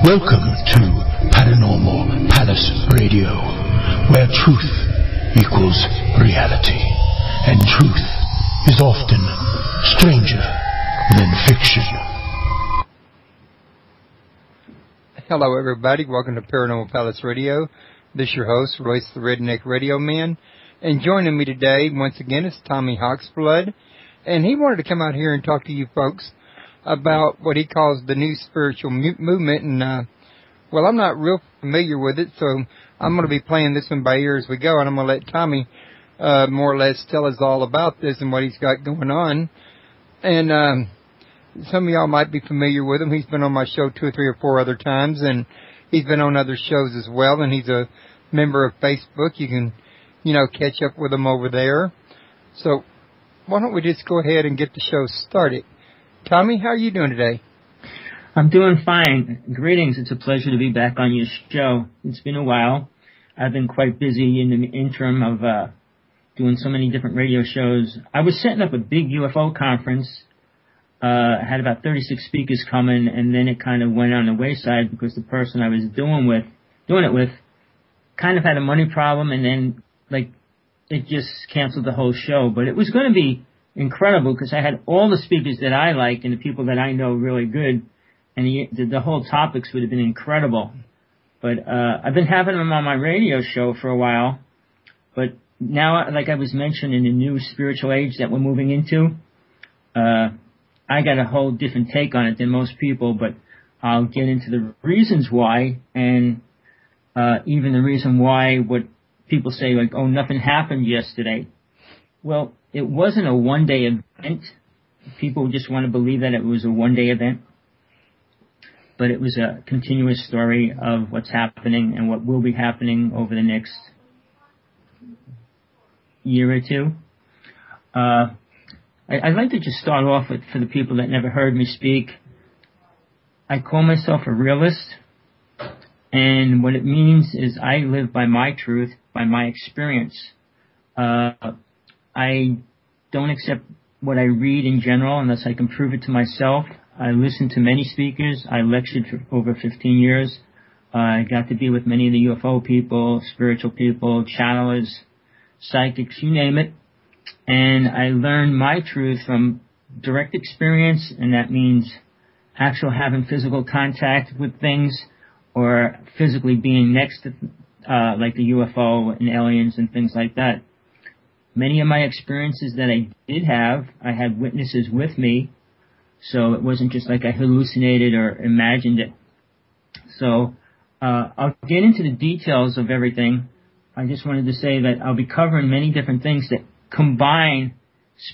Welcome to Paranormal Palace Radio, where truth equals reality, and truth is often stranger than fiction. Hello everybody, welcome to Paranormal Palace Radio. This is your host, Royce the Redneck Radio Man. And joining me today, once again, is Tommy Hawksblood. And he wanted to come out here and talk to you folks about what he calls the new spiritual movement. And, well, I'm not real familiar with it, so I'm going to be playing this one by ear as we go. And I'm going to let Tommy more or less tell us all about this and what he's got going on. And some of y'all might be familiar with him. He's been on my show 2 or 3 or 4 other times, and he's been on other shows as well. And he's a member of Facebook. You can, catch up with him over there. So why don't we just go ahead and get the show started? Tommy, how are you doing today? I'm doing fine. Greetings. It's a pleasure to be back on your show. It's been a while. I've been quite busy in the interim of doing so many different radio shows. I was setting up a big UFO conference. I had about 36 speakers coming, and then it kind of went on the wayside because the person I was doing it with kind of had a money problem, and then it just canceled the whole show. But it was going to be incredible because I had all the speakers that I like and the people that I know really good, and the whole topics would have been incredible. But I've been having them on my radio show for a while, but now, like I was mentioning, in the new spiritual age that we're moving into, I got a whole different take on it than most people, but I'll get into the reasons why, and even the reason why what people say, like, oh, nothing happened yesterday. Well, it wasn't a one-day event. People just want to believe that it was a one-day event. But it was a continuous story of what's happening and what will be happening over the next year or two. I'd like to just start off with, for the people that never heard me speak, I call myself a realist. And what it means is I live by my truth, by my experience. I don't accept what I read in general unless I can prove it to myself. I listen to many speakers. I lectured for over 15 years. I got to be with many of the UFO people, spiritual people, channelers, psychics, you name it. And I learned my truth from direct experience, and that means actual having physical contact with things or physically being next to, like the UFO and aliens and things like that. Many of my experiences that I did have, I had witnesses with me, so it wasn't just like I hallucinated or imagined it. So I'll get into the details of everything. I just wanted to say that I'll be covering many different things that combine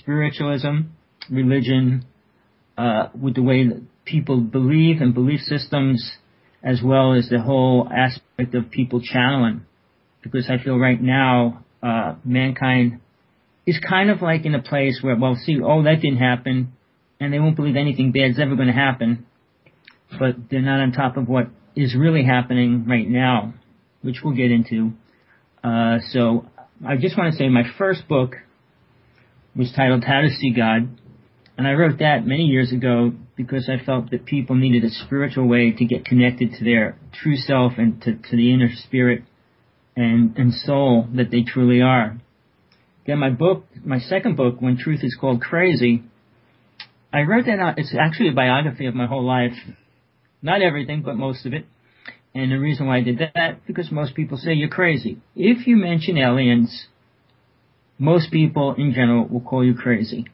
spiritualism, religion, with the way that people believe and belief systems, as well as the whole aspect of people channeling. Because I feel right now, mankind is kind of like in a place where, that didn't happen, and they won't believe anything bad's ever going to happen, but they're not on top of what is really happening right now, which we'll get into. So I just want to say my first book was titled How to See God, and I wrote that many years ago because I felt that people needed a spiritual way to get connected to their true self and to the inner spirit and soul that they truly are. Then my second book, When Truth is Called Crazy, I wrote that out. It's actually a biography of my whole life. Not everything, but most of it. And the reason why I did that, because most people say you're crazy. If you mention aliens, most people in general will call you crazy.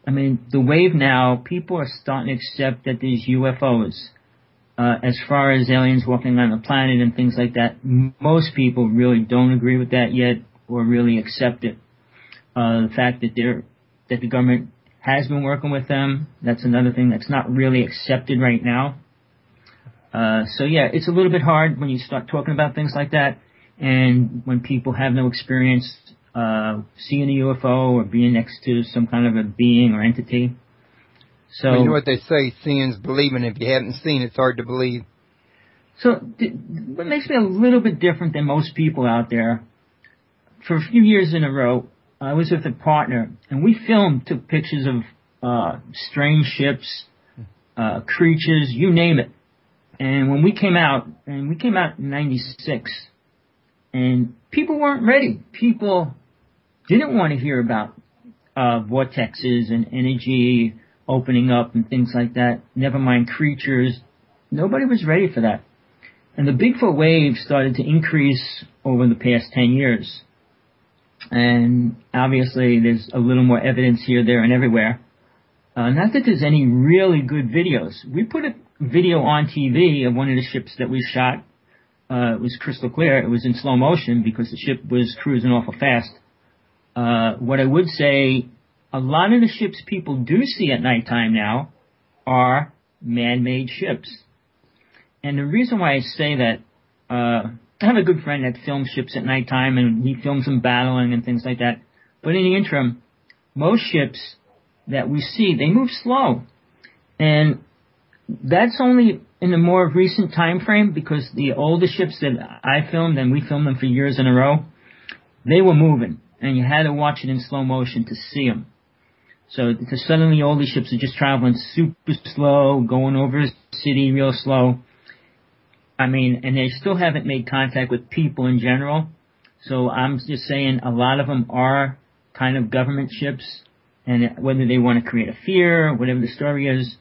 I mean, the wave now, people are starting to accept that there's UFOs. As far as aliens walking on the planet and things like that, most people really don't agree with that yet or really accept it. The fact that the government has been working with them, that's another thing that's not really accepted right now. So yeah, it's a little bit hard when you start talking about things like that, and when people have no experience seeing a UFO or being next to some kind of a being or entity. So you know what they say, seeing's believing. If you haven't seen, it's hard to believe. So what makes me a little bit different than most people out there, for a few years in a row, I was with a partner, and we took pictures of strange ships, creatures, you name it. And when we came out in 96, and people weren't ready. People didn't want to hear about vortexes and energy opening up and things like that. Never mind creatures. Nobody was ready for that. And the Bigfoot wave started to increase over the past 10 years. And obviously there's a little more evidence here, there, and everywhere. Not that there's any really good videos. We put a video on TV of one of the ships that we shot. It was crystal clear. It was in slow motion because the ship was cruising awful fast. What I would say, a lot of the ships people do see at nighttime now are man-made ships. And the reason why I say that, I have a good friend that films ships at nighttime, and he films them battling and things like that. But in the interim, most ships that we see, they move slow. And that's only in the more recent time frame, because the older ships that I filmed, and we filmed them for years in a row, they were moving. And you had to watch it in slow motion to see them. So suddenly all these ships are just traveling super slow, going over the city real slow. I mean, and they still haven't made contact with people in general. So I'm just saying a lot of them are kind of government ships, and whether they want to create a fear, whatever the story is.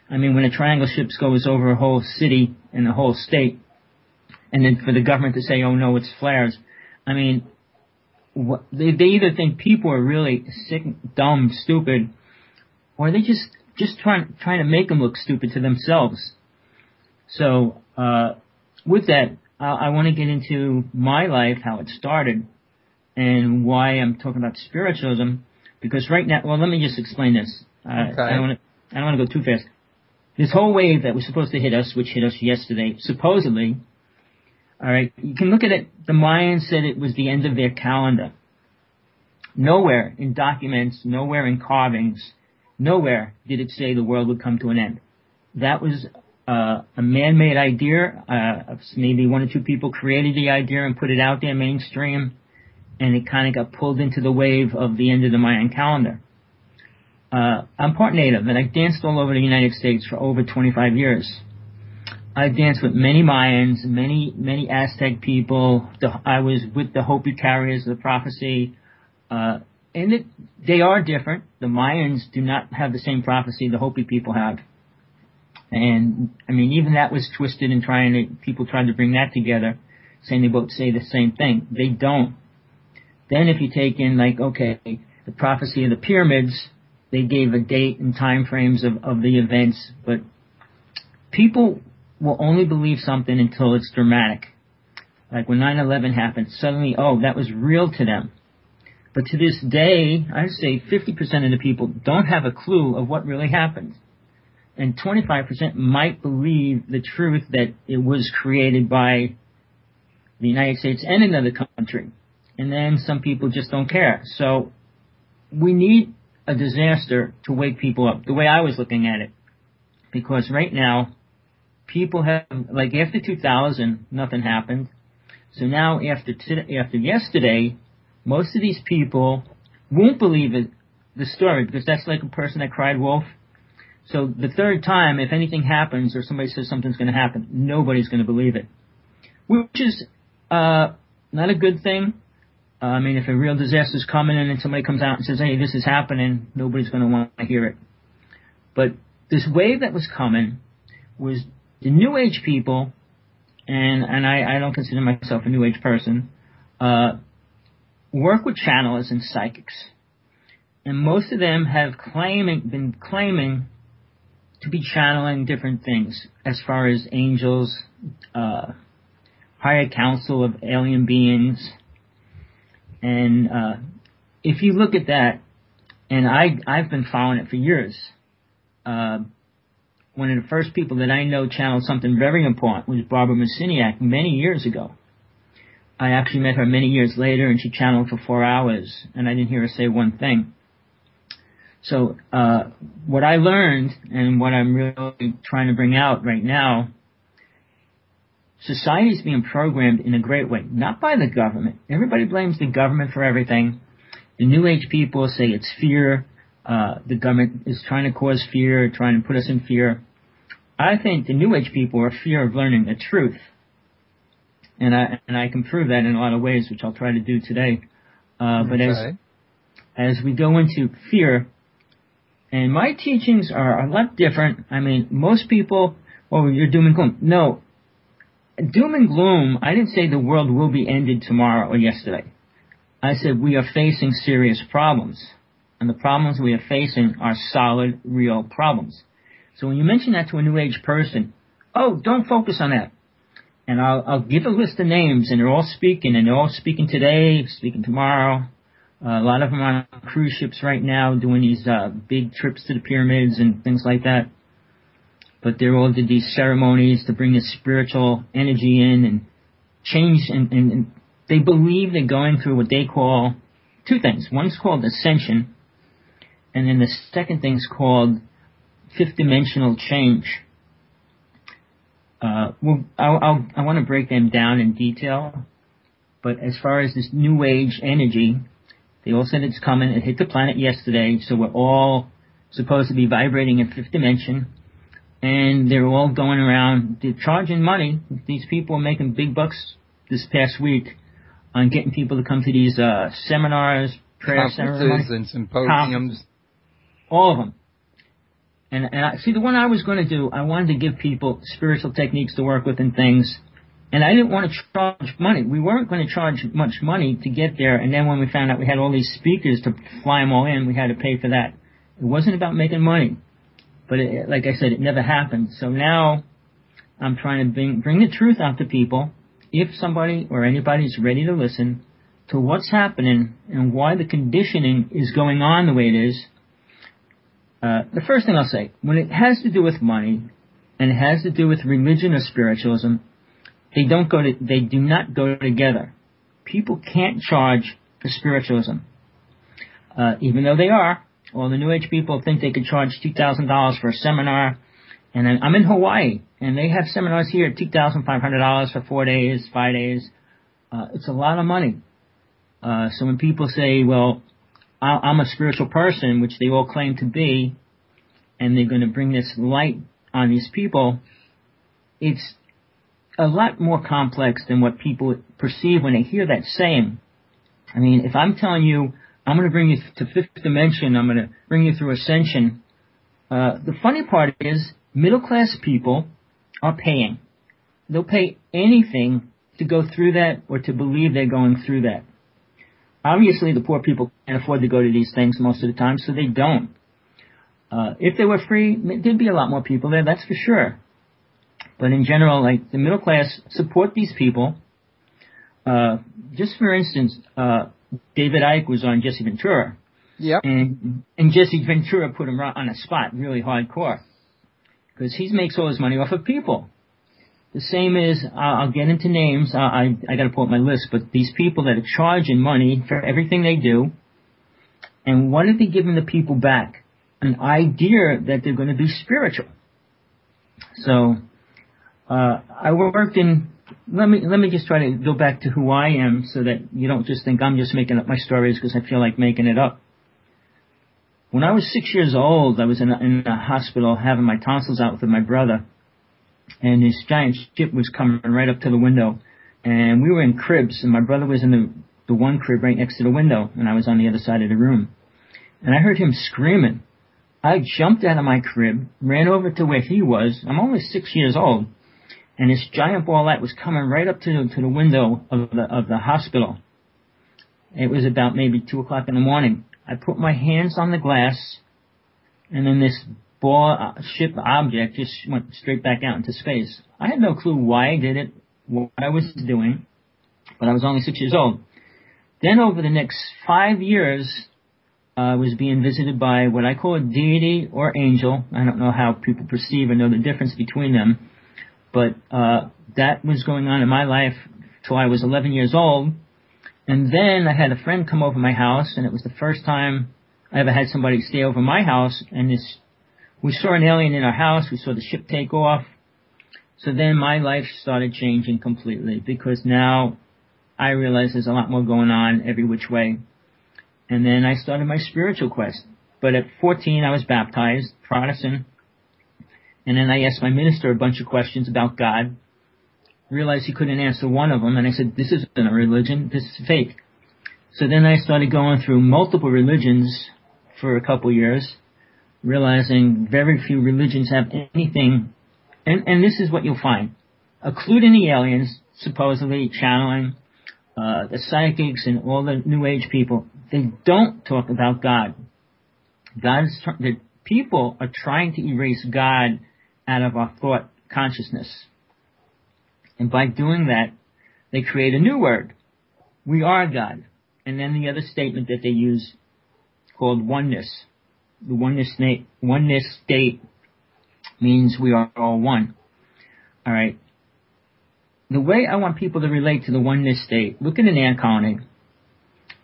I mean, when a triangle ship goes over a whole city and a whole state, and then for the government to say, oh no, it's flares. I mean, they either think people are really sick, dumb, stupid, or they just trying to make them look stupid to themselves. So, with that, I want to get into my life, how it started, and why I'm talking about spiritualism. Because right now, well, let me just explain this. Okay. I don't want to go too fast. This whole wave that was supposed to hit us, which hit us yesterday, supposedly, all right, you can look at it. The Mayans said it was the end of their calendar. Nowhere in documents, nowhere in carvings, nowhere did it say the world would come to an end. That was a man-made idea. Maybe one or two people created the idea and put it out there mainstream, and it kind of got pulled into the wave of the end of the Mayan calendar. I'm part Native, and I danced all over the United States for over 25 years. I danced with many Mayans, many Aztec people. I was with the Hopi carriers of the prophecy. They are different. The Mayans do not have the same prophecy the Hopi people have. And, I mean, even that was twisted and people tried to bring that together, saying they both say the same thing. They don't. Then if you take in, like, okay, the prophecy of the pyramids, they gave a date and time frames of the events, but people will only believe something until it's dramatic. Like when 9/11 happened, suddenly, oh, that was real to them. But to this day, I'd say 50% of the people don't have a clue of what really happened. And 25% might believe the truth that it was created by the United States and another country. And then some people just don't care. So we need a disaster to wake people up, the way I was looking at it. Because right now, people have, like after 2000, nothing happened. So now after yesterday, most of these people won't believe the story, because that's like a person that cried wolf. So the third time, if anything happens or somebody says something's going to happen, nobody's going to believe it. Which is not a good thing. I mean, if a real disaster is coming and then somebody comes out and says, hey, this is happening, nobody's going to want to hear it. But this wave that was coming was the New Age people, and I don't consider myself a New Age person, work with channelers and psychics. And most of them have been claiming to be channeling different things as far as angels, higher council of alien beings. And if you look at that, and I've been following it for years, one of the first people that I know channeled something very important was Barbara Masiniak many years ago. I actually met her many years later, and she channeled for 4 hours, and I didn't hear her say one thing. So what I learned, and what I'm really trying to bring out right now, society is being programmed in a great way, not by the government. Everybody blames the government for everything. The New Age people say it's fear. The government is trying to cause fear, trying to put us in fear. I think the New Age people are fear of learning the truth. And I can prove that in a lot of ways, which I'll try to do today. But as we go into fear, and my teachings are a lot different. I mean, most people, oh, you're doom and gloom. No. Doom and gloom, I didn't say the world will be ended tomorrow or yesterday. I said we are facing serious problems. And the problems we are facing are solid, real problems. So when you mention that to a New Age person, oh, don't focus on that. And I'll give a list of names, and they're all speaking, and they're all speaking today, speaking tomorrow. A lot of them are on cruise ships right now doing these big trips to the pyramids and things like that. But they all did these ceremonies to bring this spiritual energy in and change. And they believe they're going through what they call two things. One's called ascension, and then the second thing's called fifth dimensional change. I want to break them down in detail. But as far as this New Age energy, they all said it's coming. It hit the planet yesterday, so we're all supposed to be vibrating in fifth dimension. And they're all going around, they're charging money. These people are making big bucks this past week on getting people to come to these seminars, prayer ceremonies, and symposiums. All of them. And I see, the one I was going to do, I wanted to give people spiritual techniques to work with and things. And I didn't want to charge money. We weren't going to charge much money to get there. And then when we found out we had all these speakers to fly them all in, we had to pay for that. It wasn't about making money. But like I said, it never happened. So now I'm trying to bring the truth out to people, if somebody or anybody is ready to listen to what's happening and why the conditioning is going on the way it is. The first thing I'll say, when it has to do with money and it has to do with religion or spiritualism, they do not go together. People can't charge for spiritualism, even though they are. Well, the New Age people think they could charge $2,000 for a seminar. And then I'm in Hawaii, and they have seminars here at $2,500 for 4 days, 5 days. It's a lot of money. So when people say, well, I'm a spiritual person, which they all claim to be, and they're going to bring this light on these people, it's a lot more complex than what people perceive when they hear that saying. I mean, if I'm telling you, I'm going to bring you to fifth dimension, I'm going to bring you through ascension, the funny part is middle-class people are paying. They'll pay anything to go through that or to believe they're going through that. Obviously, the poor people can't afford to go to these things most of the time, so they don't. If they were free, there'd be a lot more people there, that's for sure. But in general, like, the middle class support these people. Just for instance, David Icke was on Jesse Ventura. Yep. And Jesse Ventura put him right on the spot, really hardcore. Because he makes all his money off of people. The same is, I'll get into names, I got to pull up my list, but these people that are charging money for everything they do, and what are they giving the people back? An idea that they're going to be spiritual. So, I worked in, let me just try to go back to who I am so that you don't just think I'm just making up my stories because I feel like making it up. When I was 6 years old, I was in a hospital having my tonsils out with my brother. And this giant ship was coming right up to the window. And we were in cribs, and my brother was in the one crib right next to the window, and I was on the other side of the room. And I heard him screaming. I jumped out of my crib, ran over to where he was. I'm only 6 years old. And this giant ball light was coming right up to the window of the hospital. It was about maybe 2 o'clock in the morning. I put my hands on the glass, and then this ball ship object just went straight back out into space. I had no clue why I did it, what I was doing, but I was only 6 years old. Then over the next 5 years, I was being visited by what I call a deity or angel. I don't know how people perceive or know the difference between them, but that was going on in my life till I was 11 years old. And then I had a friend come over my house, and it was the first time I ever had somebody stay over my house, and we saw an alien in our house. We saw the ship take off. So then my life started changing completely because now I realize there's a lot more going on every which way. And then I started my spiritual quest. But at 14, I was baptized, Protestant. And then I asked my minister a bunch of questions about God, realized he couldn't answer one of them, and I said, this isn't a religion, this is fake. So then I started going through multiple religions for a couple years, realizing very few religions have anything, and this is what you'll find, including the aliens, supposedly channeling, the psychics and all the New Age people, they don't talk about God. The people are trying to erase God out of our thought consciousness. And by doing that, they create a new word. We are God. And then the other statement that they use called oneness. The oneness state means we are all one. All right. The way I want people to relate to the oneness state, look at an ant colony.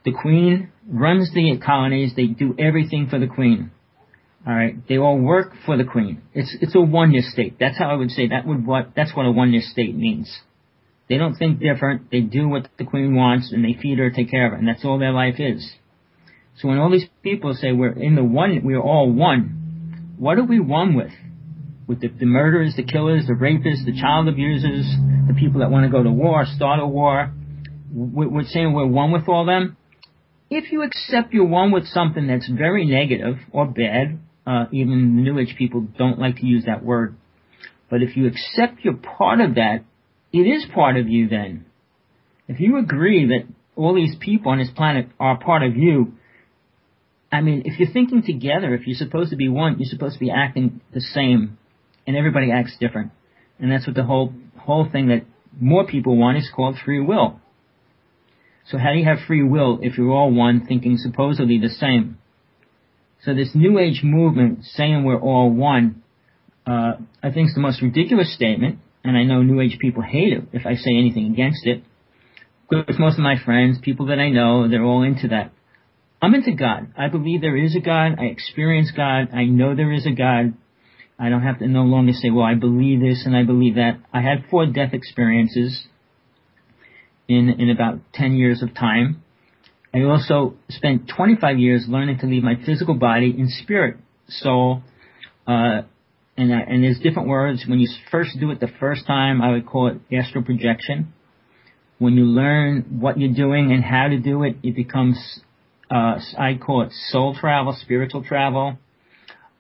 The queen runs the colonies. They do everything for the queen. All right. They all work for the queen. It's a oneness state. That's how I would say that's what a oneness state means. They don't think different. They do what the queen wants, and they feed her, take care of her, and that's all their life is. So when all these people say we're all one, what are we one with? With the murderers, the killers, the rapists, the child abusers, the people that want to go to war, start a war. We're saying we're one with all them. If you accept you're one with something that's very negative or bad, even the New Age people don't like to use that word, but if you accept you're part of that, it is part of you then. If you agree that all these people on this planet are part of you, I mean, if you're thinking together, if you're supposed to be one, you're supposed to be acting the same, and everybody acts different. And that's what the whole thing that more people want is called free will. So how do you have free will if you're all one, thinking supposedly the same? So this New Age movement saying we're all one, I think is the most ridiculous statement, and I know New Age people hate it if I say anything against it. Because most of my friends, people that I know, they're all into that. I'm into God. I believe there is a God. I experience God. I know there is a God. I don't have to no longer say, well, I believe this and I believe that. I had 4 death experiences in about 10 years of time. I also spent 25 years learning to leave my physical body in spirit, soul, and there's different words. When you first do it the first time, I would call it astral projection. When you learn what you're doing and how to do it, it becomes, I call it soul travel, spiritual travel,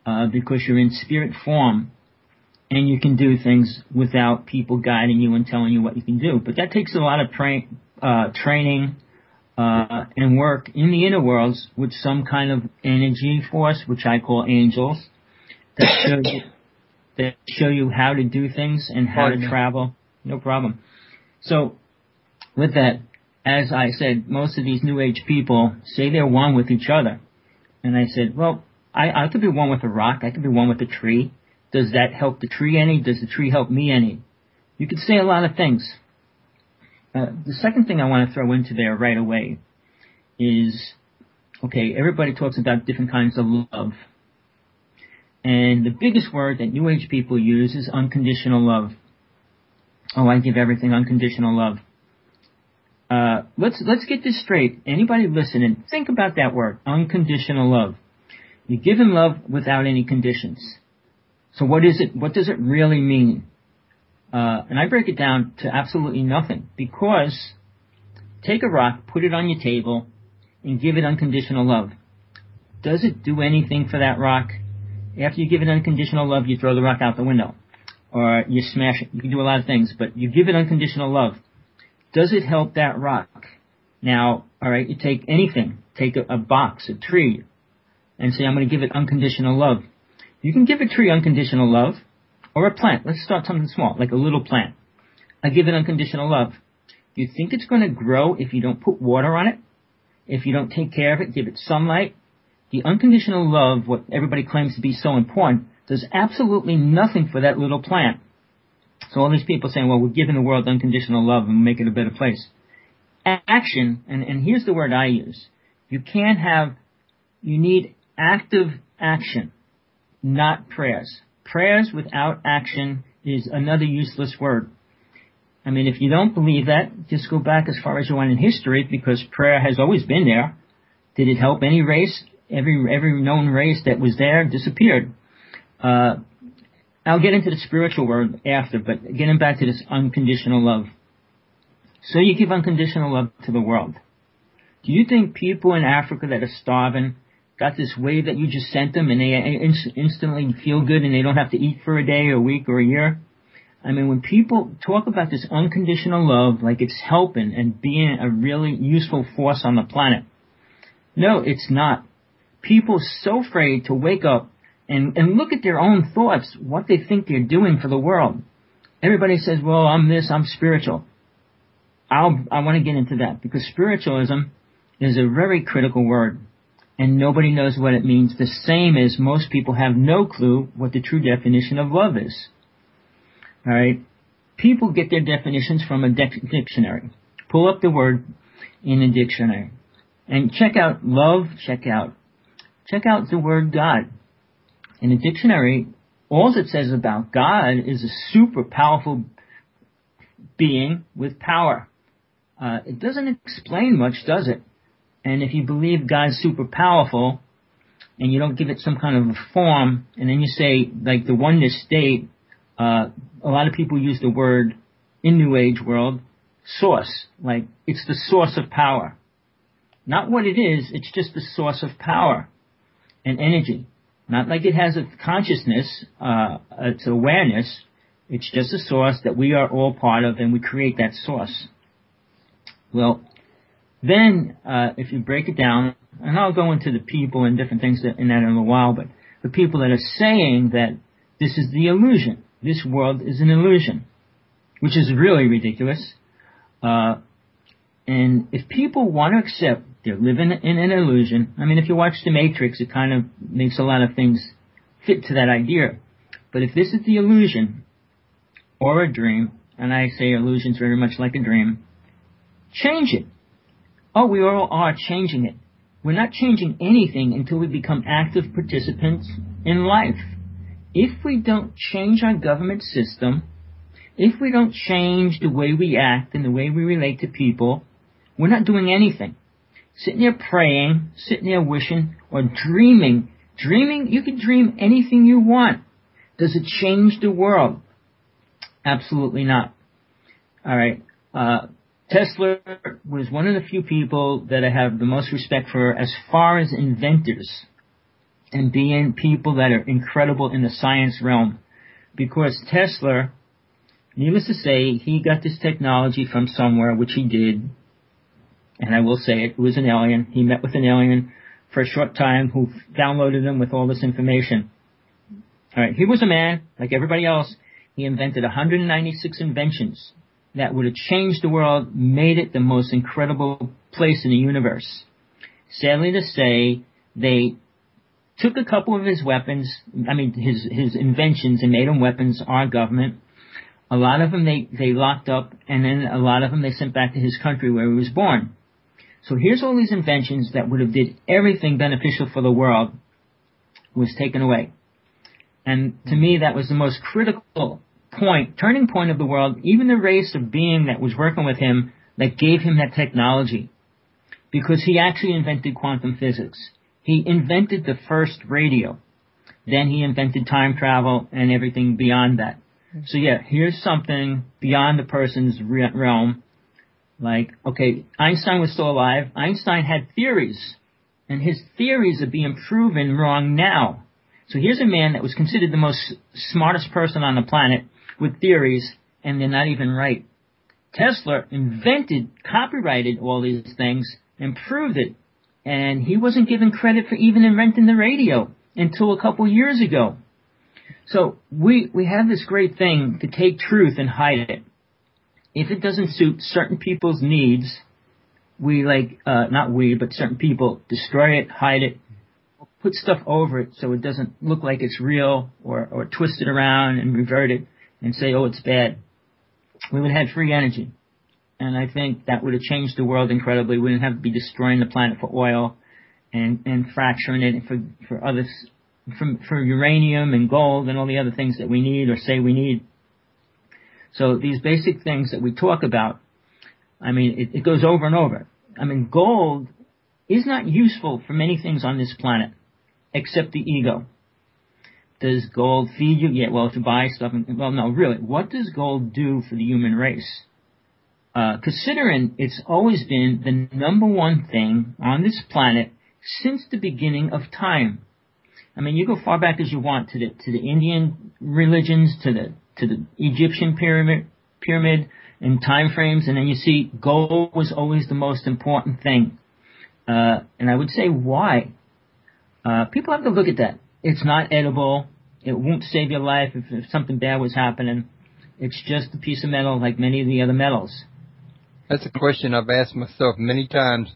because you're in spirit form and you can do things without people guiding you and telling you what you can do. But that takes a lot of training and work in the inner worlds with some kind of energy force, which I call angels, that show you how to do things and how to travel. No problem. So with that, as I said, most of these New Age people say they're one with each other. And I said, well, I could be one with a rock. I could be one with a tree. Does that help the tree any? Does the tree help me any? You could say a lot of things. The second thing I want to throw into there right away is, okay, everybody talks about different kinds of love. And the biggest word that New Age people use is unconditional love. Oh, I give everything unconditional love. Let's get this straight. Anybody listening, think about that word, unconditional love. You give him love without any conditions. So what is it? What does it really mean? And I break it down to absolutely nothing. Because take a rock, put it on your table, and give it unconditional love. Does it do anything for that rock? After you give it unconditional love, you throw the rock out the window. Or you smash it. You can do a lot of things, but you give it unconditional love. Does it help that rock? Now, all right, you take anything. Take a box, a tree, and say, I'm going to give it unconditional love. You can give a tree unconditional love, or a plant. Let's start something small, like a little plant. I give it unconditional love. You think it's going to grow if you don't put water on it? If you don't take care of it, give it sunlight? The unconditional love, what everybody claims to be so important, does absolutely nothing for that little plant. So all these people saying, well, we're giving the world unconditional love and make it a better place. Action, and here's the word I use. You need active action, not prayers. Prayers without action is another useless word. I mean, if you don't believe that, just go back as far as you want in history, because prayer has always been there. Did it help any race? Every known race that was there disappeared. I'll get into the spiritual word after, but getting back to this unconditional love. So you give unconditional love to the world. Do you think people in Africa that are starving got this wave that you just sent them and they instantly feel good and they don't have to eat for a day or a week or a year? I mean, when people talk about this unconditional love like it's helping and being a really useful force on the planet, no, it's not. People are so afraid to wake up and look at their own thoughts, what they think they're doing for the world. Everybody says, well, I'm this, I'm spiritual. I want to get into that because spiritualism is a very critical word and nobody knows what it means. The same as most people have no clue what the true definition of love is. All right? People get their definitions from a dictionary. Pull up the word in a dictionary and check out love, check out the word God. In a dictionary, all it says about God is a super powerful being with power. It doesn't explain much, does it? And if you believe God's super powerful and you don't give it some kind of a form, and then you say, like the oneness state, a lot of people use the word in New Age world, source, like it's the source of power. Not what it is, it's just the source of power and energy. Not like it has a consciousness, it's awareness. It's just a source that we are all part of and we create that source. Well, then, if you break it down, and I'll go into the people and different things in that in a while, but the people that are saying that this is the illusion. This world is an illusion, which is really ridiculous. And if people want to accept they're living in an illusion, I mean, if you watch The Matrix, it kind of makes a lot of things fit to that idea. But if this is the illusion or a dream, and I say illusion's very much like a dream, change it. Oh, we all are changing it. We're not changing anything until we become active participants in life. If we don't change our government system, if we don't change the way we act and the way we relate to people, we're not doing anything. Sitting there praying, sitting there wishing, or dreaming. Dreaming, you can dream anything you want. Does it change the world? Absolutely not. All right. Tesla was one of the few people that I have the most respect for as far as inventors and being people that are incredible in the science realm. Because Tesla, needless to say, he got this technology from somewhere, which he did. And I will say it was an alien. He met with an alien for a short time who downloaded him with all this information. All right, he was a man like everybody else. He invented 196 inventions that would have changed the world, made it the most incredible place in the universe. Sadly to say, they took a couple of his weapons, his inventions, and made them weapons, our government. A lot of them they locked up, and then a lot of them they sent back to his country where he was born. So here's all these inventions that would have did everything beneficial for the world was taken away. And to me, that was the most critical turning point of the world, even the race of being that was working with him that gave him that technology. Because he actually invented quantum physics. He invented the first radio. Then he invented time travel and everything beyond that. So yeah, here's something beyond the person's realm. Like, okay, Einstein was still alive. Einstein had theories. And his theories are being proven wrong now. So here's a man that was considered the most smartest person on the planet with theories, and they're not even right. Tesla invented, copyrighted all these things, and proved it. And he wasn't given credit for even inventing the radio until a couple years ago. So we have this great thing to take truth and hide it. If it doesn't suit certain people's needs, but certain people destroy it, hide it, put stuff over it so it doesn't look like it's real, or twist it around and revert it and say, oh, it's bad. We would have had free energy. And I think that would have changed the world incredibly. We wouldn't have to be destroying the planet for oil and fracturing it for others, for uranium and gold and all the other things that we need or say we need. So these basic things that we talk about, I mean, it goes over and over. I mean, gold is not useful for many things on this planet except the ego. does gold feed you? Yeah, well, to buy stuff. Well, no, really, what does gold do for the human race? Considering it's always been the number one thing on this planet since the beginning of time. I mean, you go far back as you want to the Indian religions, to the Egyptian pyramid and time frames, and then you see gold was always the most important thing. And I would say why? People have to look at that. It's not edible. It won't save your life if something bad was happening. It's just a piece of metal like many of the other metals. That's a question I've asked myself many times.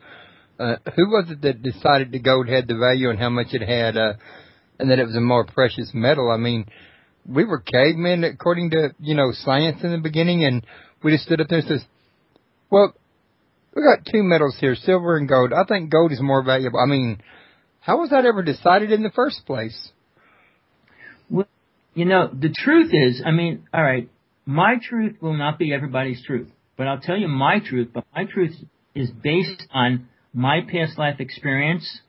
Who was it that decided the gold had the value and how much it had, and that it was a more precious metal? I mean, we were cavemen according to, science in the beginning, and we just stood up there and says, well, we got two metals here, silver and gold. I think gold is more valuable. I mean, how was that ever decided in the first place? Well, the truth is, all right, my truth will not be everybody's truth, but I'll tell you my truth, but my truth is based on my past life experience,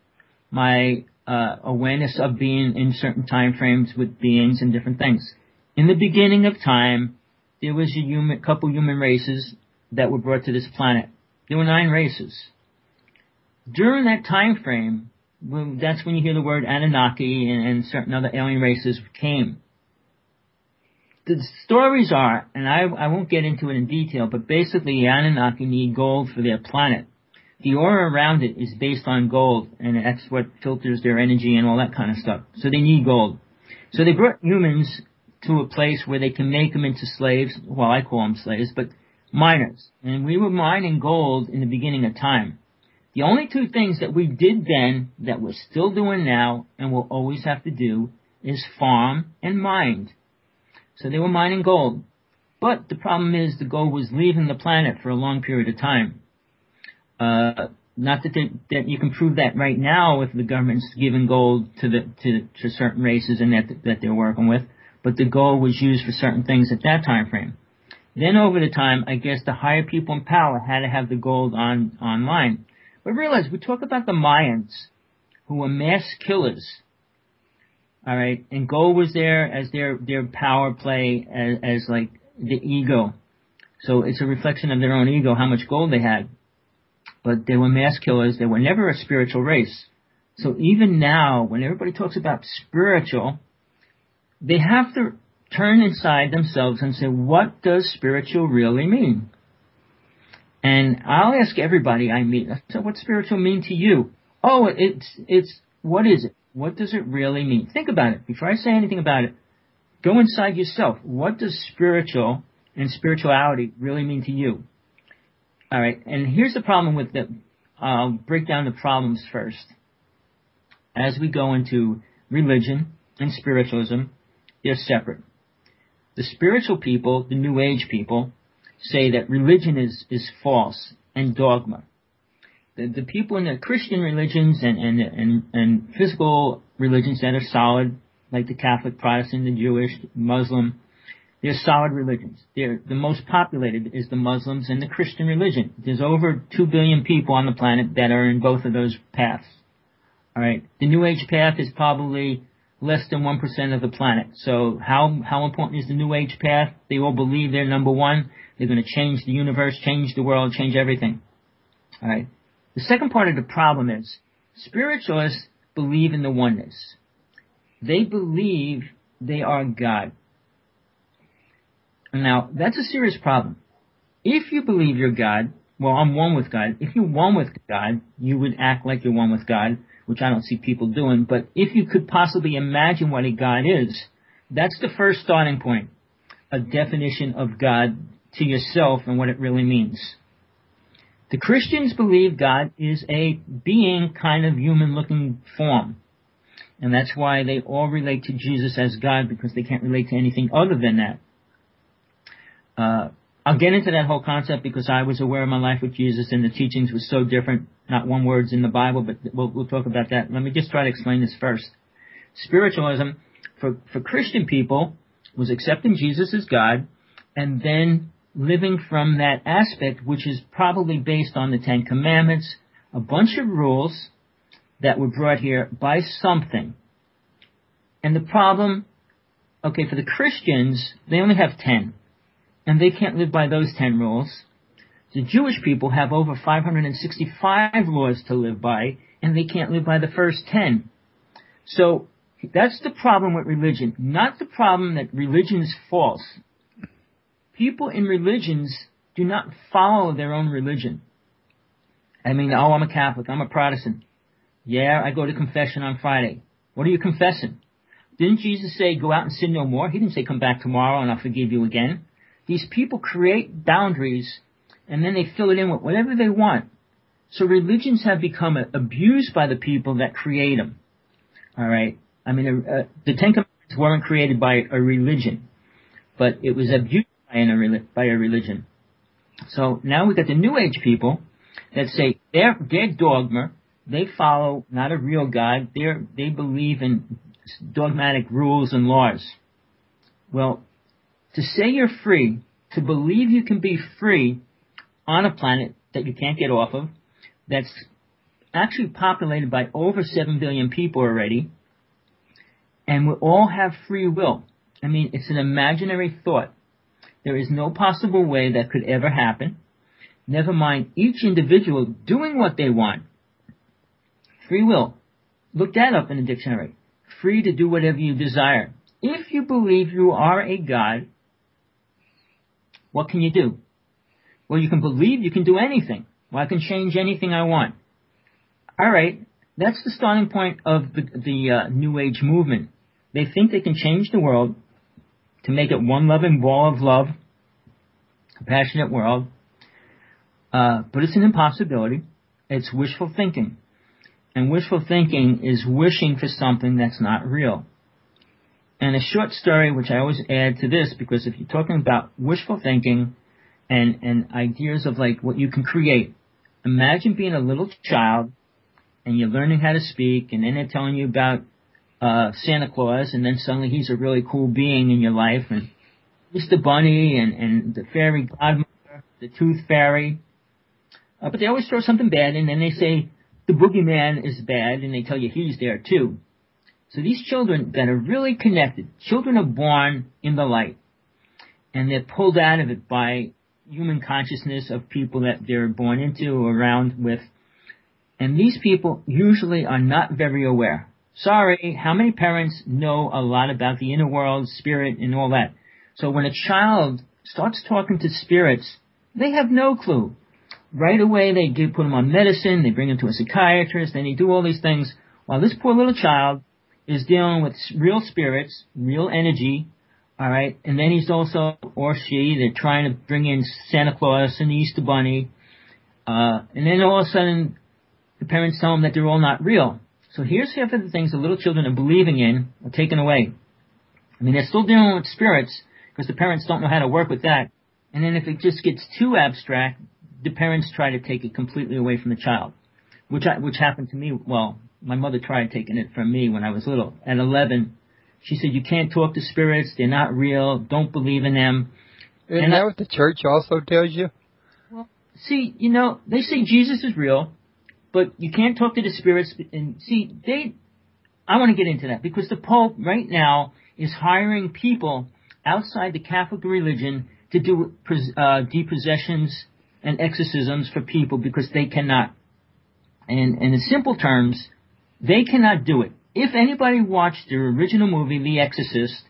my awareness of being in certain time frames with beings and different things. In the beginning of time, there was a couple human races that were brought to this planet. There were 9 races. During that time frame, that's when you hear the word Anunnaki and certain other alien races came. The stories are, and I won't get into it in detail, but basically the Anunnaki need gold for their planet. The aura around it is based on gold, and that's what filters their energy and all that kind of stuff. So they need gold. So they brought humans to a place where they can make them into slaves. Well, I call them slaves, but miners. And we were mining gold in the beginning of time. The only 2 things that we did then that we're still doing now and will always have to do is farm and mine. So they were mining gold. But the problem is the gold was leaving the planet for a long period of time. Not that you can prove that right now if the government's giving gold to certain races and that they're working with, but the gold was used for certain things at that time frame. Then over the time, I guess the higher people in power had to have the gold online. But realize, we talk about the Mayans, who were mass killers. All right, and gold was there as their power play as like the ego. So it's a reflection of their own ego, how much gold they had. But they were mass killers. They were never a spiritual race. So even now, when everybody talks about spiritual, they have to turn inside themselves and say, what does spiritual really mean? And I'll ask everybody I meet, so what's spiritual mean to you? Oh, it's what is it? What does it really mean? Think about it. Before I say anything about it, go inside yourself. What does spiritual and spirituality really mean to you? All right, and here's the problem with it. I'll break down the problems first. As we go into religion and spiritualism, they're separate. The spiritual people, the New Age people, say that religion is false and dogma. The people in the Christian religions and physical religions that are solid, like the Catholic, Protestant, the Jewish, Muslim, they're solid religions. The most populated is the Muslims and the Christian religion. There's over 2 billion people on the planet that are in both of those paths. All right. The New Age path is probably less than 1% of the planet. So how important is the New Age path? They all believe they're number one. They're going to change the universe, change the world, change everything. All right. The second part of the problem is spiritualists believe in the oneness. They believe they are God. Now, that's a serious problem. If you believe you're God, well, I'm one with God. If you're one with God, you would act like you're one with God, which I don't see people doing. But if you could possibly imagine what a God is, that's the first starting point, a definition of God to yourself and what it really means. The Christians believe God is a being, kind of human-looking form. And that's why they all relate to Jesus as God, because they can't relate to anything other than that. I'll get into that whole concept because I was aware of my life with Jesus and the teachings were so different. Not one word's in the Bible, but we'll talk about that. Let me just try to explain this first. Spiritualism, for Christian people, was accepting Jesus as God and then living from that aspect, which is probably based on the 10 Commandments, a bunch of rules that were brought here by something. And the problem, okay, for the Christians, they only have 10. And they can't live by those 10 rules. The Jewish people have over 565 laws to live by, and they can't live by the first 10. So that's the problem with religion. Not the problem that religion is false. People in religions do not follow their own religion. I mean, oh, I'm a Catholic, I'm a Protestant. Yeah, I go to confession on Friday. What are you confessing? Didn't Jesus say, go out and sin no more? He didn't say, come back tomorrow and I'll forgive you again. These people create boundaries and then they fill it in with whatever they want. So religions have become abused by the people that create them. All right? I mean, the Ten Commandments weren't created by a religion, but it was abused by a religion. So now we've got the New Age people that say their dogma, they follow not a real God, they believe in dogmatic rules and laws. Well, to say you're free, to believe you can be free on a planet that you can't get off of, that's actually populated by over 7 billion people already, and we all have free will. I mean, it's an imaginary thought. There is no possible way that could ever happen. Never mind each individual doing what they want. Free will. Look that up in the dictionary. Free to do whatever you desire. If you believe you are a God, what can you do? Well, you can believe you can do anything. Well, I can change anything I want. All right, that's the starting point of the New Age movement. They think they can change the world to make it one loving ball of love, compassionate world. But it's an impossibility. It's wishful thinking. And wishful thinking is wishing for something that's not real. And a short story, which I always add to this, because if you're talking about wishful thinking and ideas of like what you can create, imagine being a little child and you're learning how to speak, and then they're telling you about Santa Claus, and then suddenly he's a really cool being in your life, and Mr. Bunny and the fairy godmother, the tooth fairy. But they always throw something bad in, and they say the boogeyman is bad, and they tell you he's there too. So these children that are really connected, children are born in the light, and they're pulled out of it by human consciousness of people that they're born into or around with. And these people usually are not very aware. Sorry, how many parents know a lot about the inner world, spirit, and all that? So when a child starts talking to spirits, they have no clue. Right away, they put them on medicine, they bring them to a psychiatrist, and they do all these things, while this poor little child is dealing with real spirits, real energy, all right? And then he's also, or she, they're trying to bring in Santa Claus and the Easter Bunny, and then all of a sudden, the parents tell them that they're all not real. So here's half of the things the little children are believing in are taken away. I mean, they're still dealing with spirits because the parents don't know how to work with that. And then if it just gets too abstract, the parents try to take it completely away from the child, which happened to me. Well, my mother tried taking it from me when I was little. At 11, she said, you can't talk to spirits. They're not real. Don't believe in them. Isn't that what the church also tells you? Well, see, they say Jesus is real, but you can't talk to the spirits. And see, I want to get into that because the Pope right now is hiring people outside the Catholic religion to do depossessions and exorcisms for people because they cannot. And in simple terms, they cannot do it. If anybody watched the original movie, The Exorcist,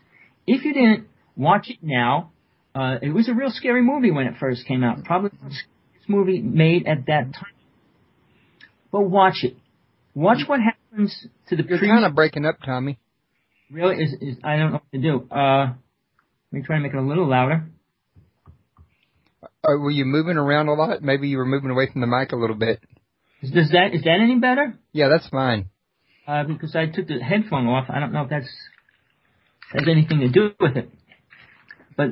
if you didn't watch it now, it was a real scary movie when it first came out. Probably the scariest movie made at that time. But watch it. Watch what happens to the You're kind of breaking up, Tommy. Really? I don't know what to do. Let me try to make it a little louder. Were you moving around a lot? Maybe you were moving away from the mic a little bit. Is that any better? Yeah, that's fine. Because I took the headphone off. I don't know if has anything to do with it. But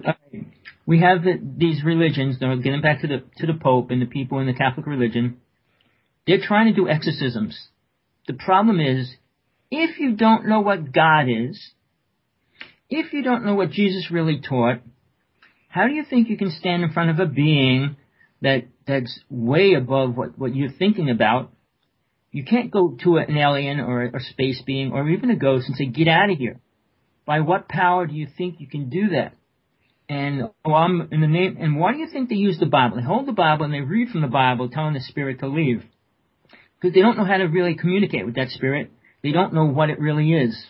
we have these religions. Now, getting back to the Pope and the people in the Catholic religion, they're trying to do exorcisms. The problem is, if you don't know what God is, if you don't know what Jesus really taught, how do you think you can stand in front of a being that's way above what you're thinking about? You can't go to an alien or a space being or even a ghost and say, get out of here. By what power do you think you can do that? And I'm in the name. And why do you think they use the Bible? They hold the Bible and they read from the Bible, telling the spirit to leave, because they don't know how to really communicate with that spirit. They don't know what it really is,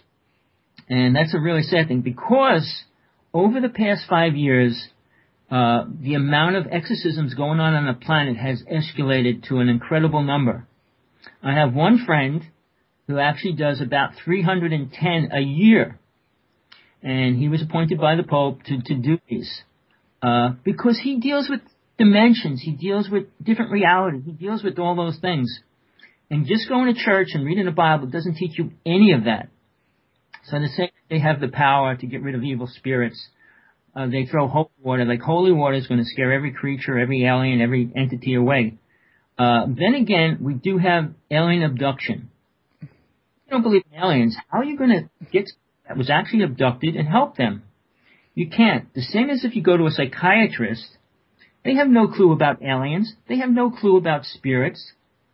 and that's a really sad thing. Because over the past 5 years, the amount of exorcisms going on the planet has escalated to an incredible number. I have one friend who actually does about 310 a year. And he was appointed by the Pope to do these. Because he deals with dimensions. He deals with different realities. He deals with all those things. And just going to church and reading the Bible doesn't teach you any of that. So to say they have the power to get rid of evil spirits, they throw holy water. Like holy water is going to scare every creature, every alien, every entity away. Then again, we do have alien abduction. If you don't believe in aliens, how are you going to get that was actually abducted and help them? You can't. The same as if you go to a psychiatrist, they have no clue about aliens. They have no clue about spirits.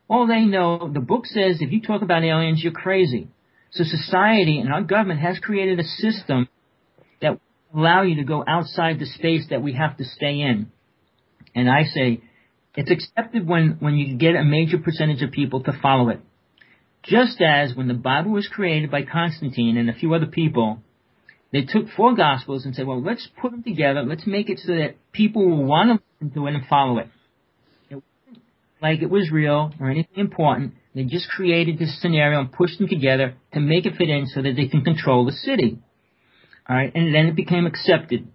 All they know, the book says if you talk about aliens, you're crazy. So society and our government has created a system that will allow you to go outside the space that we have to stay in. And I say it's accepted when you get a major percentage of people to follow it. Just as when the Bible was created by Constantine and a few other people, they took 4 Gospels and said, well, let's put them together. Let's make it so that people will want to listen to it and follow it. It wasn't like it was real or anything important. They just created this scenario and pushed them together to make it fit in so that they can control the city. All right, and then it became accepted.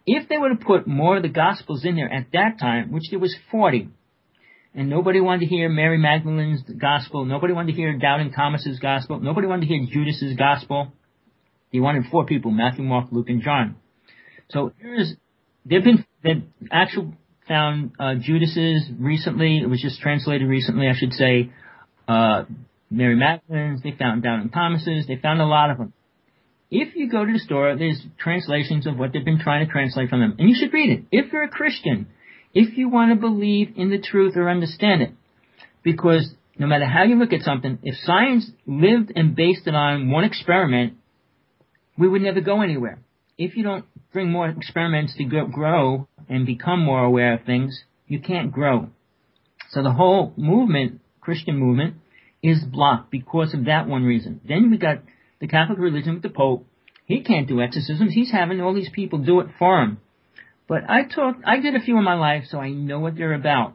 If they would have put more of the Gospels in there at that time, which there was 40, and nobody wanted to hear Mary Magdalene's gospel. Nobody wanted to hear Doubting Thomas's gospel. Nobody wanted to hear Judas's gospel. He wanted 4 people, Matthew, Mark, Luke, and John. So they've actually found Judas's recently. It was just translated recently, I should say. Mary Magdalene's. They found Doubting Thomas's. They found a lot of them. If you go to the store, there's translations of what they've been trying to translate from them. And you should read it. If you're a Christian, if you want to believe in the truth or understand it. Because no matter how you look at something, if science lived and based it on one experiment, we would never go anywhere. If you don't bring more experiments to grow and become more aware of things, you can't grow. So the whole movement, Christian movement, is blocked because of that one reason. Then we got the Catholic religion with the Pope. He can't do exorcisms. He's having all these people do it for him. But I did a few in my life, so I know what they're about.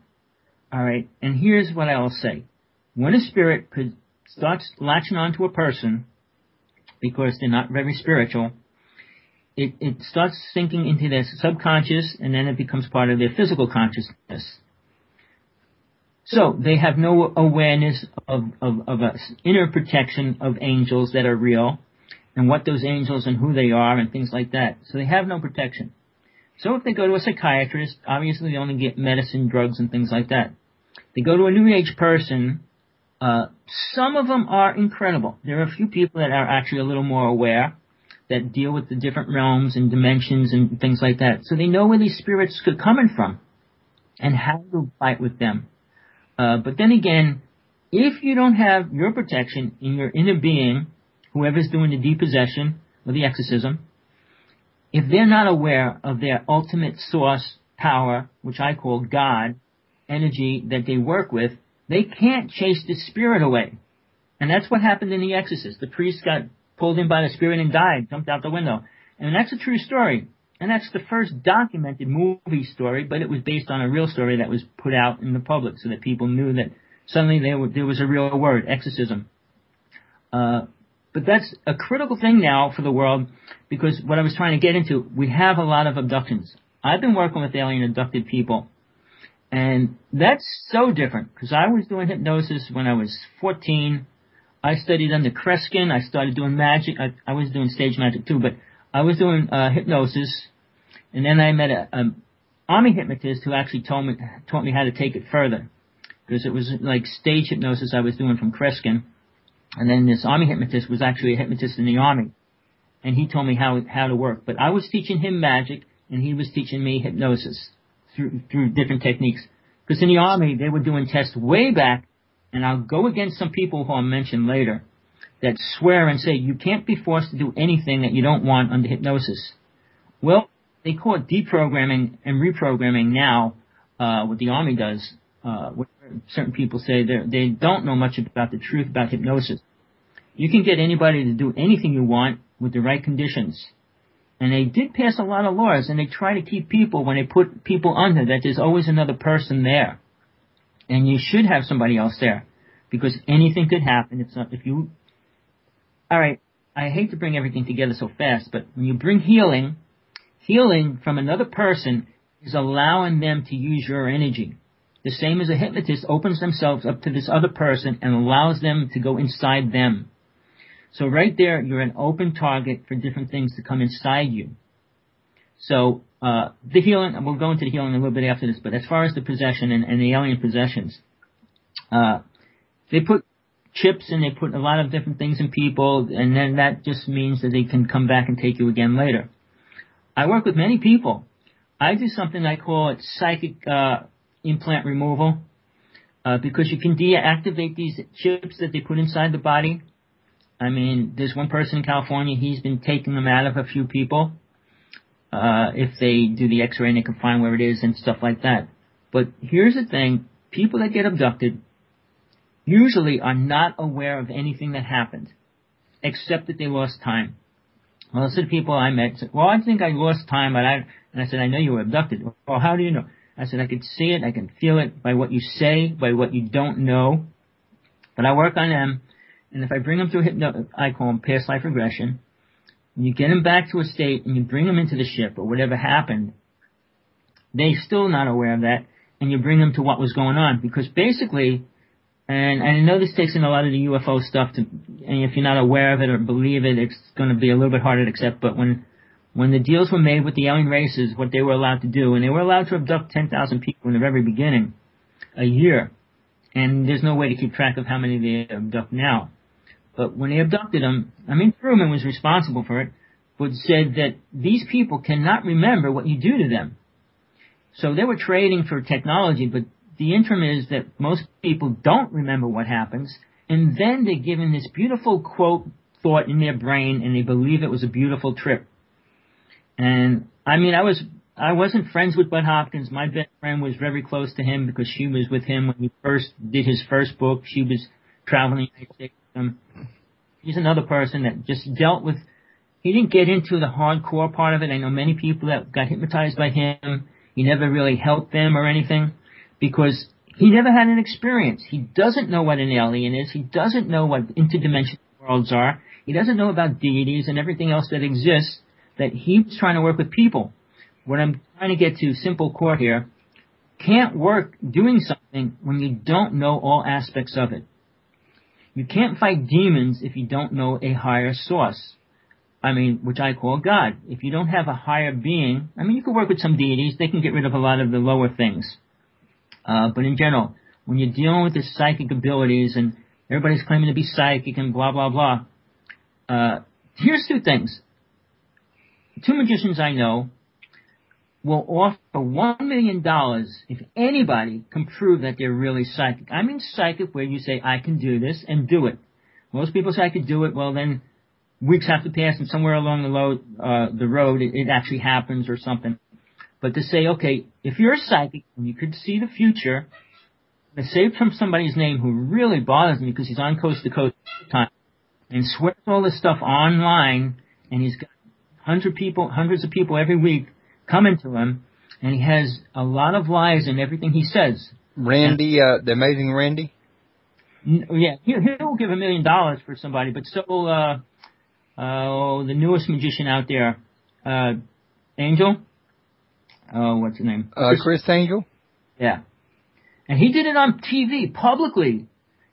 All right, and here's what I'll say. When a spirit starts latching onto a person, because they're not very spiritual, it starts sinking into their subconscious, and then it becomes part of their physical consciousness. So they have no awareness of an inner protection of angels that are real, and what those angels and who they are, and things like that. So they have no protection. So if they go to a psychiatrist, obviously they only get medicine, drugs, and things like that. They go to a New Age person. Some of them are incredible. There are a few people that are actually a little more aware, that deal with the different realms and dimensions and things like that. So they know where these spirits are coming from and how to fight with them. But then again, if you don't have your protection in your inner being, whoever's doing the depossession or the exorcism, if they're not aware of their ultimate source power, which I call God, energy that they work with, they can't chase the spirit away. And that's what happened in The Exorcist. The priest got pulled in by the spirit and died, jumped out the window. And that's a true story. And that's the first documented movie story, but it was based on a real story that was put out in the public so that people knew that suddenly there was a real word, exorcism. But that's a critical thing now for the world, because what I was trying to get into, we have a lot of abductions. I've been working with alien abducted people, and that's so different, because I was doing hypnosis when I was 14. I studied under Kreskin. I started doing magic. I was doing stage magic too, but I was doing hypnosis, and then I met an army hypnotist who actually taught me how to take it further, because it was like stage hypnosis I was doing from Kreskin. And then this army hypnotist was actually a hypnotist in the army. And he told me how to work. But I was teaching him magic, and he was teaching me hypnosis through different techniques. Because in the army, they were doing tests way back, and I'll go against some people who I'll mention later, that swear and say you can't be forced to do anything that you don't want under hypnosis. Well, they call it deprogramming and reprogramming now, what the Army does. Certain people say they don't know much about the truth about hypnosis. You can get anybody to do anything you want with the right conditions. And they did pass a lot of laws, and they try to keep people, when they put people under, that there's always another person there. And you should have somebody else there, because anything could happen. All right, I hate to bring everything together so fast, but when you bring healing from another person is allowing them to use your energy. The same as a hypnotist opens themselves up to this other person and allows them to go inside them. So right there, you're an open target for different things to come inside you. So the healing, we'll go into the healing a little bit after this, but as far as the possession and the alien possessions, they put chips and they put a lot of different things in people, and then that just means that they can come back and take you again later. I work with many people. I do something I call it psychic implant removal, because you can deactivate these chips that they put inside the body. I mean, there's one person in California, he's been taking them out of a few people. If they do the x-ray, they can find where it is and stuff like that. But here's the thing, people that get abducted usually are not aware of anything that happened, except that they lost time. Most of the people I met said, well, I think I lost time, and I said, I know you were abducted. Well, how do you know? I said, I could see it, I can feel it by what you say, by what you don't know. But I work on them, and if I bring them to I call them past life regression, and you get them back to a state, and you bring them into the ship, or whatever happened, they're still not aware of that, and you bring them to what was going on. Because basically, and I know this takes in a lot of the UFO stuff, and if you're not aware of it or believe it, it's going to be a little bit harder to accept, but when the deals were made with the alien races, what they were allowed to do, and they were allowed to abduct 10,000 people in the very beginning, a year, and there's no way to keep track of how many they abduct now. But when they abducted them, I mean, Truman was responsible for it, but said that these people cannot remember what you do to them. So they were trading for technology, but the interim is that most people don't remember what happens, and then they're given this beautiful thought in their brain, and they believe it was a beautiful trip. And I mean, I wasn't friends with Bud Hopkins. My best friend was very close to him because she was with him when he first did his first book. She was traveling the United States with him. He's another person that just dealt with. He didn't get into the hardcore part of it. I know many people that got hypnotized by him. He never really helped them or anything because he never had an experience. He doesn't know what an alien is. He doesn't know what interdimensional worlds are. He doesn't know about deities and everything else that exists. That he was trying to work with people. What I'm trying to get to, simple core here, can't work doing something when you don't know all aspects of it. You can't fight demons if you don't know a higher source. I mean, which I call God. If you don't have a higher being, I mean, you can work with some deities. They can get rid of a lot of the lower things. But in general, when you're dealing with the psychic abilities and everybody's claiming to be psychic and blah, blah, blah, here's two things. Two magicians I know will offer $1 million if anybody can prove that they're really psychic. I mean psychic where you say, I can do this, and do it. Most people say I could do it, well then weeks have to pass and somewhere along the road it actually happens or something. But to say, okay, if you're a psychic and you could see the future, to say from somebody's name who really bothers me because he's on coast to coast all the time and swears all this stuff online, and he's got hundreds of people every week coming to him, and he has a lot of lies in everything he says. Randy, the amazing Randy? Yeah, he'll give $1 million for somebody, but so the newest magician out there, Angel? What's his name? Chris Angel? Yeah. And he did it on TV, publicly,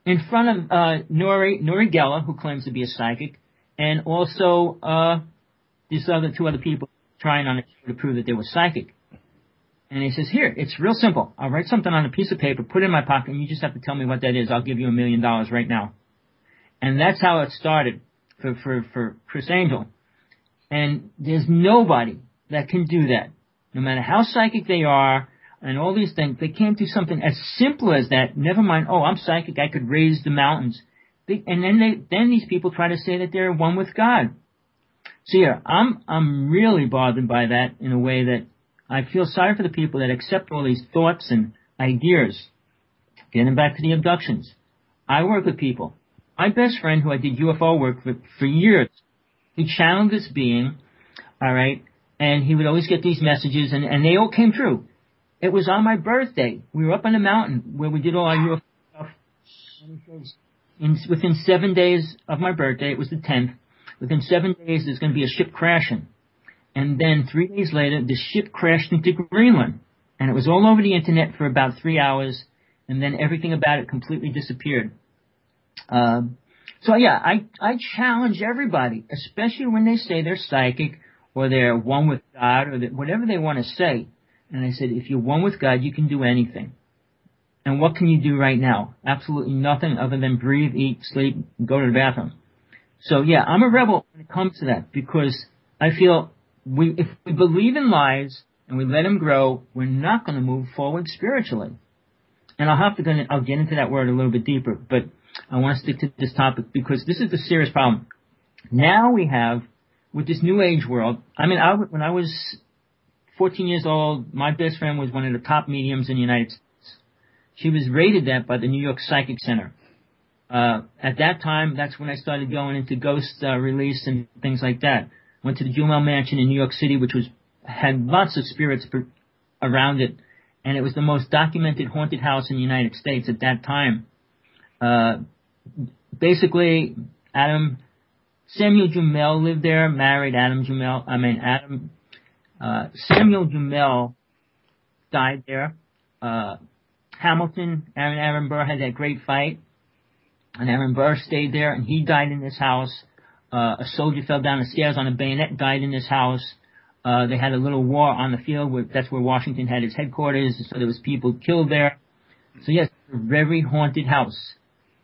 in front of Nuri Geller, who claims to be a psychic, and also these two other people trying on it to prove that they were psychic. And he says, here, it's real simple. I'll write something on a piece of paper, put it in my pocket, and you just have to tell me what that is. I'll give you $1 million right now. And that's how it started for Chris Angel. And there's nobody that can do that. No matter how psychic they are and all these things, they can't do something as simple as that. Never mind, oh, I'm psychic, I could raise the mountains. Then these people try to say that they're one with God. So yeah, I'm really bothered by that in a way that I feel sorry for the people that accept all these thoughts and ideas. Getting back to the abductions, I work with people. My best friend, who I did UFO work with for years, he channeled this being, all right, and he would always get these messages, and they all came true. It was on my birthday. We were up on the mountain where we did all our UFO stuff. Within 7 days of my birthday, it was the 10th, within 7 days there's going to be a ship crashing. And then 3 days later, the ship crashed into Greenland. And it was all over the internet for about 3 hours, and then everything about it completely disappeared. So yeah, I challenge everybody, especially when they say they're psychic or they're one with God or whatever they want to say. And I said, if you're one with God, you can do anything. And what can you do right now? Absolutely nothing other than breathe, eat, sleep, go to the bathroom. So yeah, I'm a rebel when it comes to that, because I feel if we believe in lies and we let them grow, we're not going to move forward spiritually. And I'll get into that word a little bit deeper, but I want to stick to this topic because this is the serious problem. Now we have, with this new age world, when I was 14 years old, my best friend was one of the top mediums in the United States. She was rated that by the New York Psychic Center. At that time, that's when I started going into ghost release and things like that. Went to the Jumel Mansion in New York City, which had lots of spirits around it, and it was the most documented haunted house in the United States at that time. Basically, Samuel Jumel lived there, married Samuel Jumel died there. Hamilton, Aaron Burr had that great fight, and Aaron Burr stayed there, and he died in this house. A soldier fell down the stairs on a bayonet, died in this house. They had a little war on the field. That's where Washington had his headquarters, so there was people killed there. So yes, a very haunted house.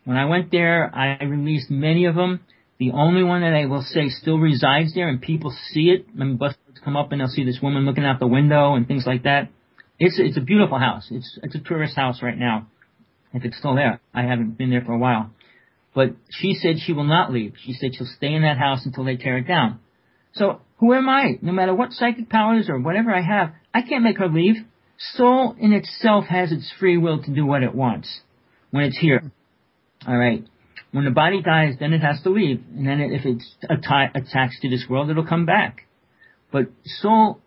When I went there, I released many of them. The only one that I will say still resides there, and people see it. I mean, bustards come up and they'll see this woman looking out the window and things like that. It's a beautiful house. It's a tourist house right now, if it's still there. I haven't been there for a while. But she said she will not leave. She said she'll stay in that house until they tear it down. So who am I? No matter what psychic powers or whatever I have, I can't make her leave. Soul in itself has its free will to do what it wants when it's here. All right. When the body dies, then it has to leave. And then if it's attached to this world, it'll come back. But soul,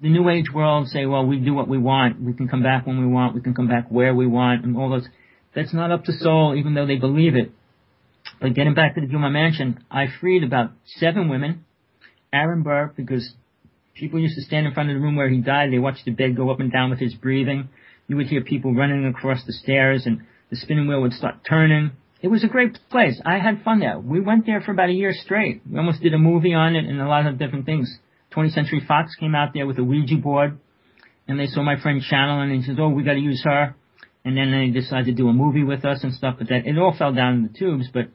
the New Age world say, well, we do what we want. We can come back when we want. We can come back where we want and all those. That's not up to soul, even though they believe it. But getting back to the Jumel Mansion, I freed about 7 women. Aaron Burr, because people used to stand in front of the room where he died. They watched the bed go up and down with his breathing. You would hear people running across the stairs, and the spinning wheel would start turning. It was a great place. I had fun there. We went there for about a year straight. We almost did a movie on it and a lot of different things. 20th Century Fox came out there with a Ouija board, and they saw my friend channeling, and he says, oh, we got to use her. And then they decided to do a movie with us and stuff, but that it all fell down in the tubes. But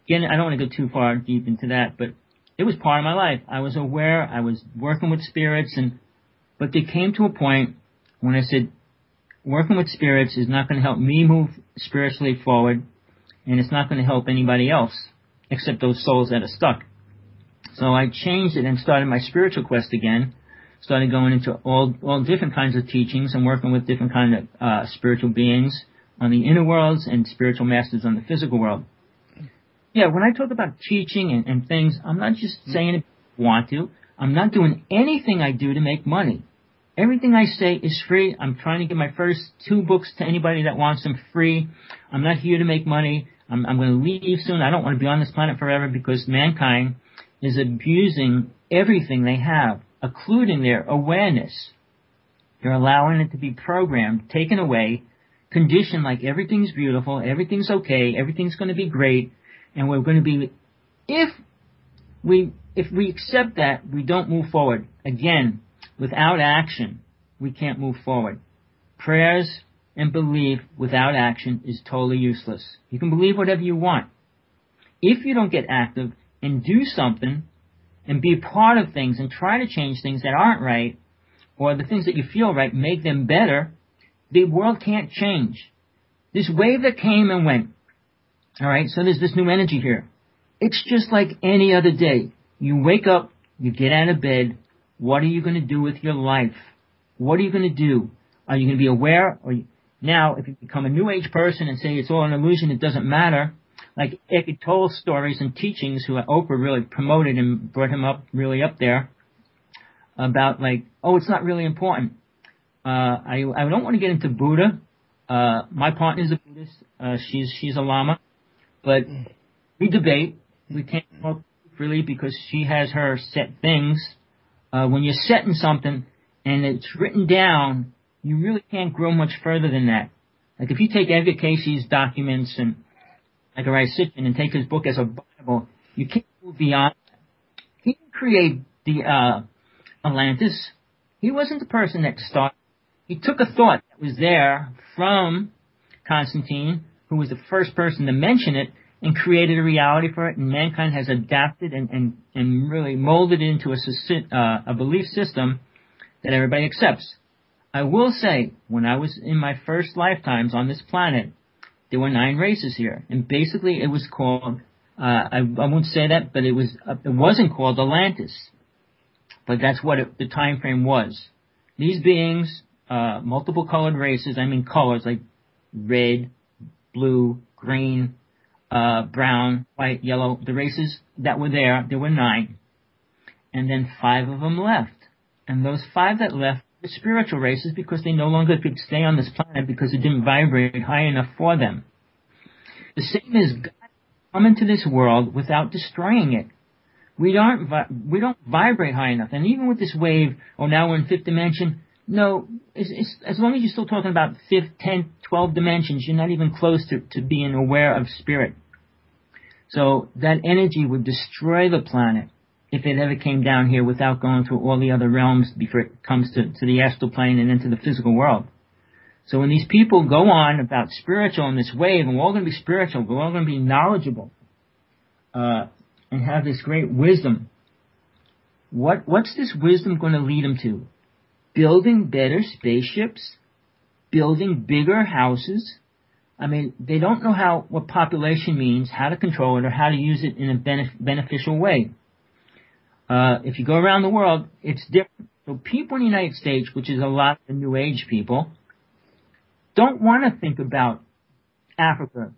again, I don't want to go too far deep into that, but it was part of my life. I was aware. I was working with spirits, but there came to a point when I said, working with spirits is not going to help me move spiritually forward, and it's not going to help anybody else except those souls that are stuck. So I changed it and started my spiritual quest again. Started going into all different kinds of teachings and working with different kind of spiritual beings on the inner worlds and spiritual masters on the physical world. Yeah, when I talk about teaching and things, I'm not just saying it I want to. I'm not doing anything I do to make money. Everything I say is free. I'm trying to give my first 2 books to anybody that wants them free. I'm not here to make money. I'm going to leave soon. I don't want to be on this planet forever because mankind is abusing everything they have, including their awareness. They're allowing it to be programmed, taken away, conditioned like everything's beautiful, everything's okay, everything's going to be great, and we're going to be, if we accept that, we don't move forward. Again, without action, we can't move forward. Prayers and belief without action is totally useless. You can believe whatever you want. If you don't get active and do something and be a part of things and try to change things that aren't right, or the things that you feel right, make them better, the world can't change. This wave that came and went, All right, so there's this new energy here. It's just like any other day. You wake up, you get out of bed. What are you going to do with your life? What are you going to do? Are you going to be aware? Now, if you become a New Age person and say it's all an illusion, it doesn't matter, like Eckhart Tolle's stories and teachings, who Oprah really promoted and brought him up really up there, about like, oh, it's not really important. I don't want to get into Buddha. My partner's a Buddhist. She's a Lama. But we debate. We can't talk freely because she has her set things. When you're setting something and it's written down, you really can't grow much further than that. Like if you take Edgar Cayce's documents and like Rai Sitchin and take his book as a Bible, you can't move beyond that. He didn't create the Atlantis. He wasn't the person that started. He took a thought that was there from Constantine, who was the first person to mention it, and created a reality for it, and mankind has adapted and really molded it into a belief system that everybody accepts. I will say, when I was in my first lifetimes on this planet, there were 9 races here, and basically it was called, I won't say that, but it wasn't called Atlantis, but that's what the time frame was. These beings, multiple colored races, I mean colors like red, blue, green, brown, white, yellow, the races that were there were 9. And then 5 of them left. And those 5 that left were spiritual races because they no longer could stay on this planet because it didn't vibrate high enough for them. The same as God come into this world without destroying it. We don't vibrate high enough. And even with this wave, now we're in 5th dimension, no, it's, as long as you're still talking about 5th, 10th, 12 dimensions, you're not even close to being aware of spirit. So that energy would destroy the planet if it ever came down here without going through all the other realms before it comes to the astral plane and into the physical world. So when these people go on about spiritual in this wave, and we're all going to be spiritual, we're all going to be knowledgeable, and have this great wisdom, what's this wisdom going to lead them to? Building better spaceships, building bigger houses. I mean, they don't know what population means, how to control it, or how to use it in a beneficial way. If you go around the world, it's different. So people in the United States, which is a lot of the New Age people, don't want to think about Africa,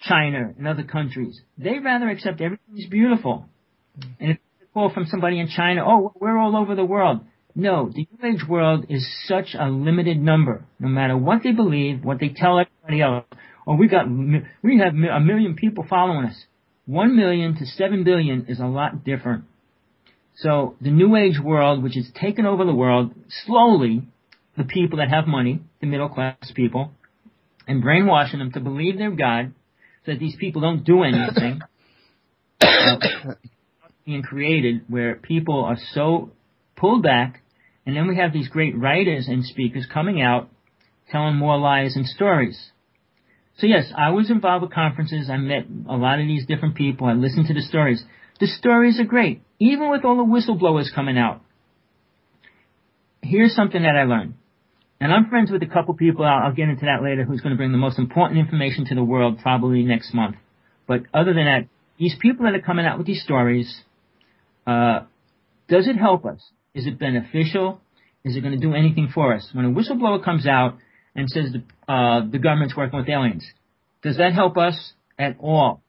China, and other countries. They rather accept everything is beautiful. And if you call from somebody in China, oh, we're all over the world. No, the New Age world is such a limited number. No matter what they believe, what they tell everybody else. Oh, we have 1 million people following us. 1 million to 7 billion is a lot different. So the New Age world, which has taken over the world, slowly, the people that have money, the middle class people, and brainwashing them to believe they're God, so that these people don't do anything, being created where people are so pulled back. And then we have these great writers and speakers coming out telling more lies and stories. So yes, I was involved with conferences. I met a lot of these different people. I listened to the stories. The stories are great, even with all the whistleblowers coming out. Here's something that I learned. And I'm friends with a couple people, I'll get into that later, who's going to bring the most important information to the world probably next month. But other than that, these people that are coming out with these stories, does it help us? Is it beneficial? Is it going to do anything for us? When a whistleblower comes out and says the government's working with aliens, does that help us at all?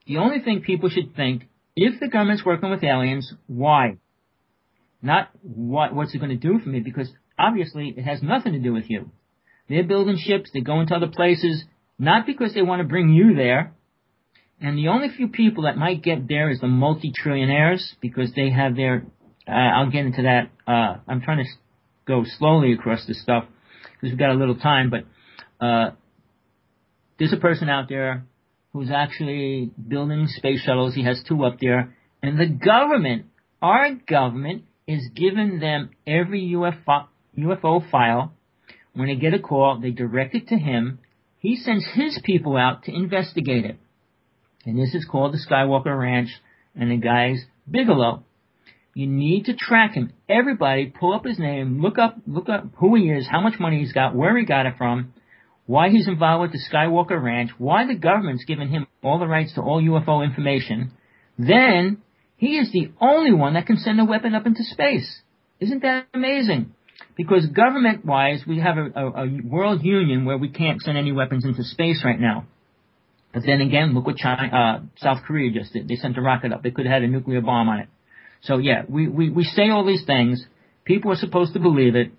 The only thing people should think, if the government's working with aliens, why? Not what's it going to do for me, because obviously it has nothing to do with you. They're building ships, they're going to other places, not because they want to bring you there. And the only few people that might get there is the multi-trillionaires, because they have their... I'll get into that. I'm trying to go slowly across this stuff because we've got a little time, but there's a person out there who's actually building space shuttles. He has 2 up there, and the government, our government, is giving them every UFO file. When they get a call, they direct it to him. He sends his people out to investigate it. And this is called the Skywalker Ranch, and the guy's Bigelow. You need to track him. Everybody pull up his name, look up who he is, how much money he's got, where he got it from, why he's involved with the Skywalker Ranch, why the government's given him all the rights to all UFO information, then he is the only one that can send a weapon up into space. Isn't that amazing? Because government-wise, we have a world union where we can't send any weapons into space right now. But then again, look what South Korea just did. They sent a rocket up. They could have had a nuclear bomb on it. So yeah, we say all these things. People are supposed to believe it.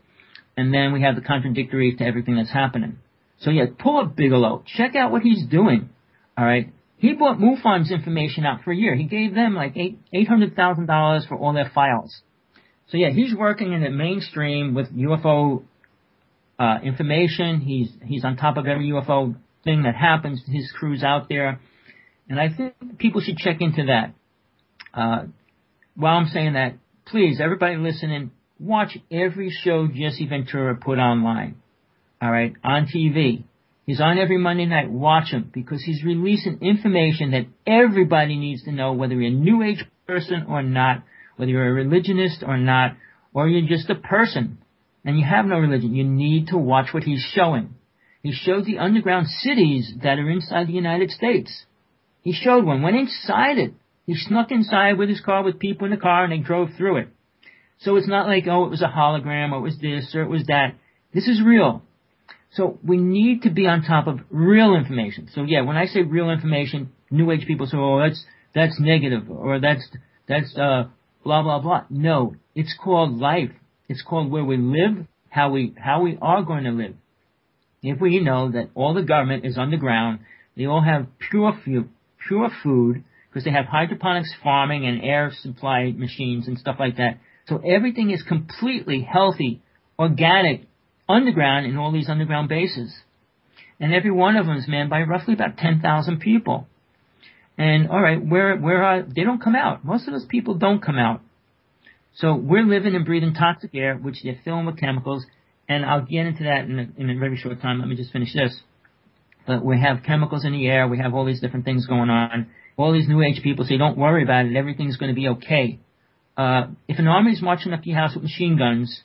And then we have the contradictory to everything that's happening. So yeah, pull up Bigelow. Check out what he's doing. All right. He bought MUFON's information out for a year. He gave them like $800,000 for all their files. So yeah, he's working in the mainstream with UFO information. He's on top of every UFO thing that happens. His crew's out there. And I think people should check into that. While I'm saying that, please, everybody listening, watch every show Jesse Ventura put online. All right, on TV. He's on every Monday night. Watch him, because he's releasing information that everybody needs to know, whether you're a New Age person or not, whether you're a religionist or not, or you're just a person and you have no religion. You need to watch what he's showing. He showed the underground cities that are inside the United States. He showed one, went inside it. He snuck inside with his car, with people in the car, and they drove through it. So it's not like, oh, it was a hologram, or it was this, or it was that. This is real. So we need to be on top of real information. So yeah, when I say real information, New Age people say, oh, that's negative, or that's blah, blah, blah. No, it's called life. It's called where we live, how we are going to live. If we know that all the government is underground, they all have pure food, because they have hydroponics farming and air supply machines and stuff like that. So everything is completely healthy, organic, underground in all these underground bases. And every one of them is manned by roughly about 10,000 people. And all right, where are they? Don't come out. Most of those people don't come out. So we're living and breathing toxic air, which they're filling with chemicals. And I'll get into that in a very short time. Let me just finish this. But we have chemicals in the air. We have all these different things going on. All these New Age people say, don't worry about it. Everything's going to be okay. If an army's marching up to your house with machine guns,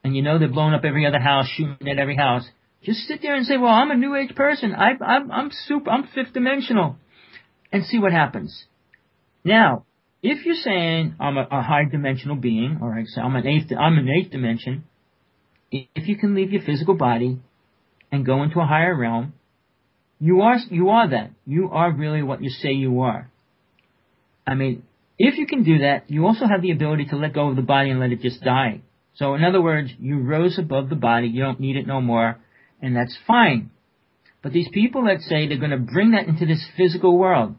and you know they're blowing up every other house, shooting at every house, just sit there and say, well, I'm a New Age person. I'm fifth dimensional. And see what happens. Now, if you're saying I'm a high dimensional being, all right, so I'm an eighth dimension, if you can leave your physical body and go into a higher realm, you are that. You are really what you say you are. I mean, if you can do that, you also have the ability to let go of the body and let it just die. So in other words, you rose above the body, you don't need it no more, and that's fine. But these people that say they're going to bring that into this physical world,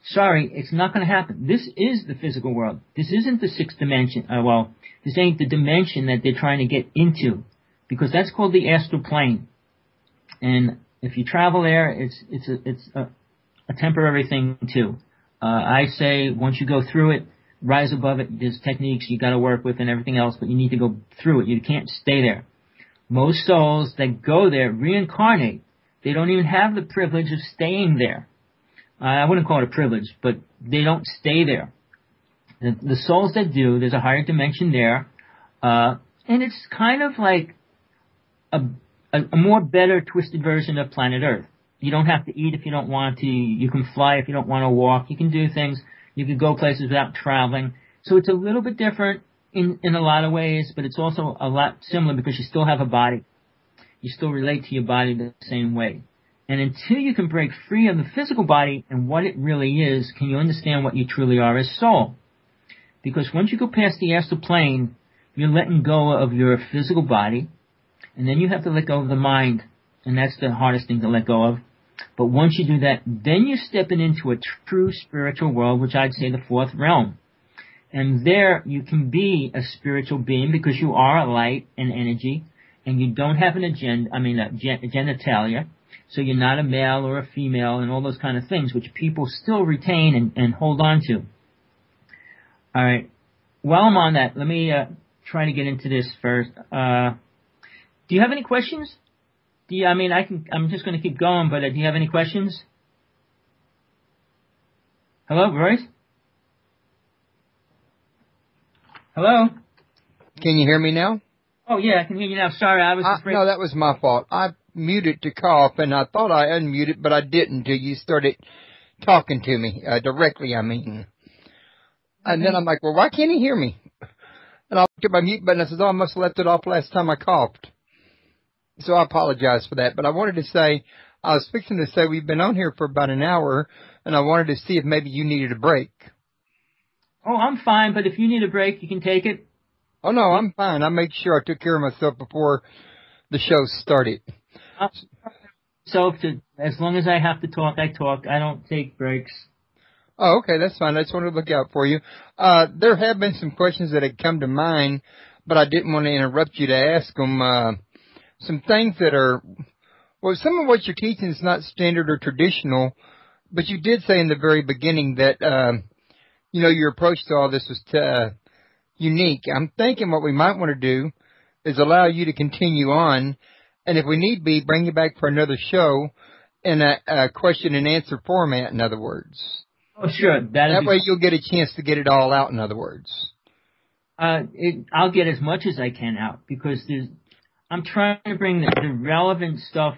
sorry, it's not going to happen. This is the physical world. This isn't the sixth dimension. This ain't the dimension that they're trying to get into, because that's called the astral plane. And if you travel there, it's a temporary thing too. I say once you go through it, rise above it. There's techniques you got to work with and everything else, but you need to go through it. You can't stay there. Most souls that go there reincarnate. They don't even have the privilege of staying there. I wouldn't call it a privilege, but they don't stay there. The souls that do, there's a higher dimension there, and it's kind of like a more better twisted version of planet Earth. You don't have to eat if you don't want to. You can fly if you don't want to walk. You can do things. You can go places without traveling. So it's a little bit different in a lot of ways, but it's also a lot similar because you still have a body. You still relate to your body the same way. And until you can break free of the physical body and what it really is, can you understand what you truly are as soul? Because once you go past the astral plane, you're letting go of your physical body, and then you have to let go of the mind, and that's the hardest thing to let go of. But once you do that, then you're stepping into a true spiritual world, which I'd say the fourth realm. And there you can be a spiritual being because you are a light and energy, and you don't have an agenda, genitalia. So you're not a male or a female and all those kind of things, which people still retain and hold on to. All right. While I'm on that, let me try to get into this first. Do you have any questions? I'm just going to keep going, but do you have any questions? Hello, Royce? Hello? Can you hear me now? Oh, yeah, I can hear you now. Sorry, I was afraid. No, that was my fault. muted to cough, and I thought I unmuted, but I didn't until you started talking to me, directly, I mean. And then I'm like, well, why can't he hear me? And I looked at my mute button, and I said, oh, I must have left it off last time I coughed. So I apologize for that. But I wanted to say, I was fixing to say we've been on here for about an hour, and I wanted to see if maybe you needed a break. Oh, I'm fine, but if you need a break, you can take it. Oh, no, I'm fine. I made sure I took care of myself before the show started. So as long as I have to talk, I talk. I don't take breaks. Oh, okay, that's fine. I just wanted to look out for you. There have been some questions that had come to mind, but I didn't want to interrupt you to ask them. Some things that are, well, some of what you're teaching is not standard or traditional, but you did say in the very beginning that, your approach to all this was unique. I'm thinking what we might want to do is allow you to continue on, and if we need be, bring you back for another show in a question and answer format, in other words. Oh, sure. That way you'll get a chance to get it all out, in other words. I'll get as much as I can out because I'm trying to bring the relevant stuff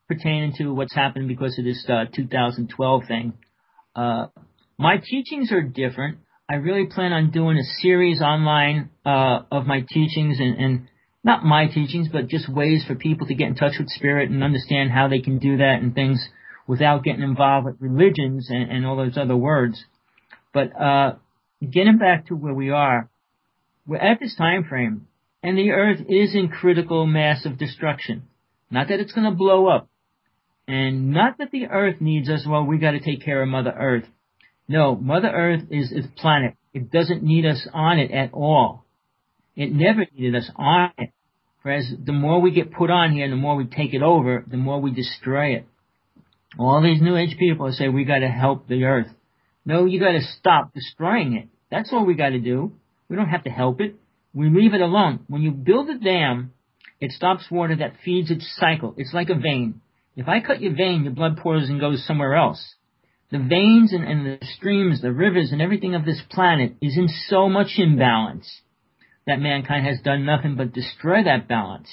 pertaining to what's happened because of this 2012 thing. My teachings are different. I really plan on doing a series online of my teachings and not my teachings, but just ways for people to get in touch with spirit and understand how they can do that and things without getting involved with religions and all those other words. But getting back to where we are, we're at this time frame, and the Earth is in critical massive destruction. Not that it's going to blow up, and not that the Earth needs us. Well, we got to take care of Mother Earth. No, Mother Earth is a planet. It doesn't need us on it at all. It never needed us on it. Whereas the more we get put on here, the more we take it over, the more we destroy it. All these New Age people say we got to help the Earth. No, you got to stop destroying it. That's all we got to do. We don't have to help it. We leave it alone. When you build a dam, it stops water that feeds its cycle. It's like a vein. If I cut your vein, your blood pours and goes somewhere else. The veins and the streams, the rivers, and everything of this planet is in so much imbalance that mankind has done nothing but destroy that balance.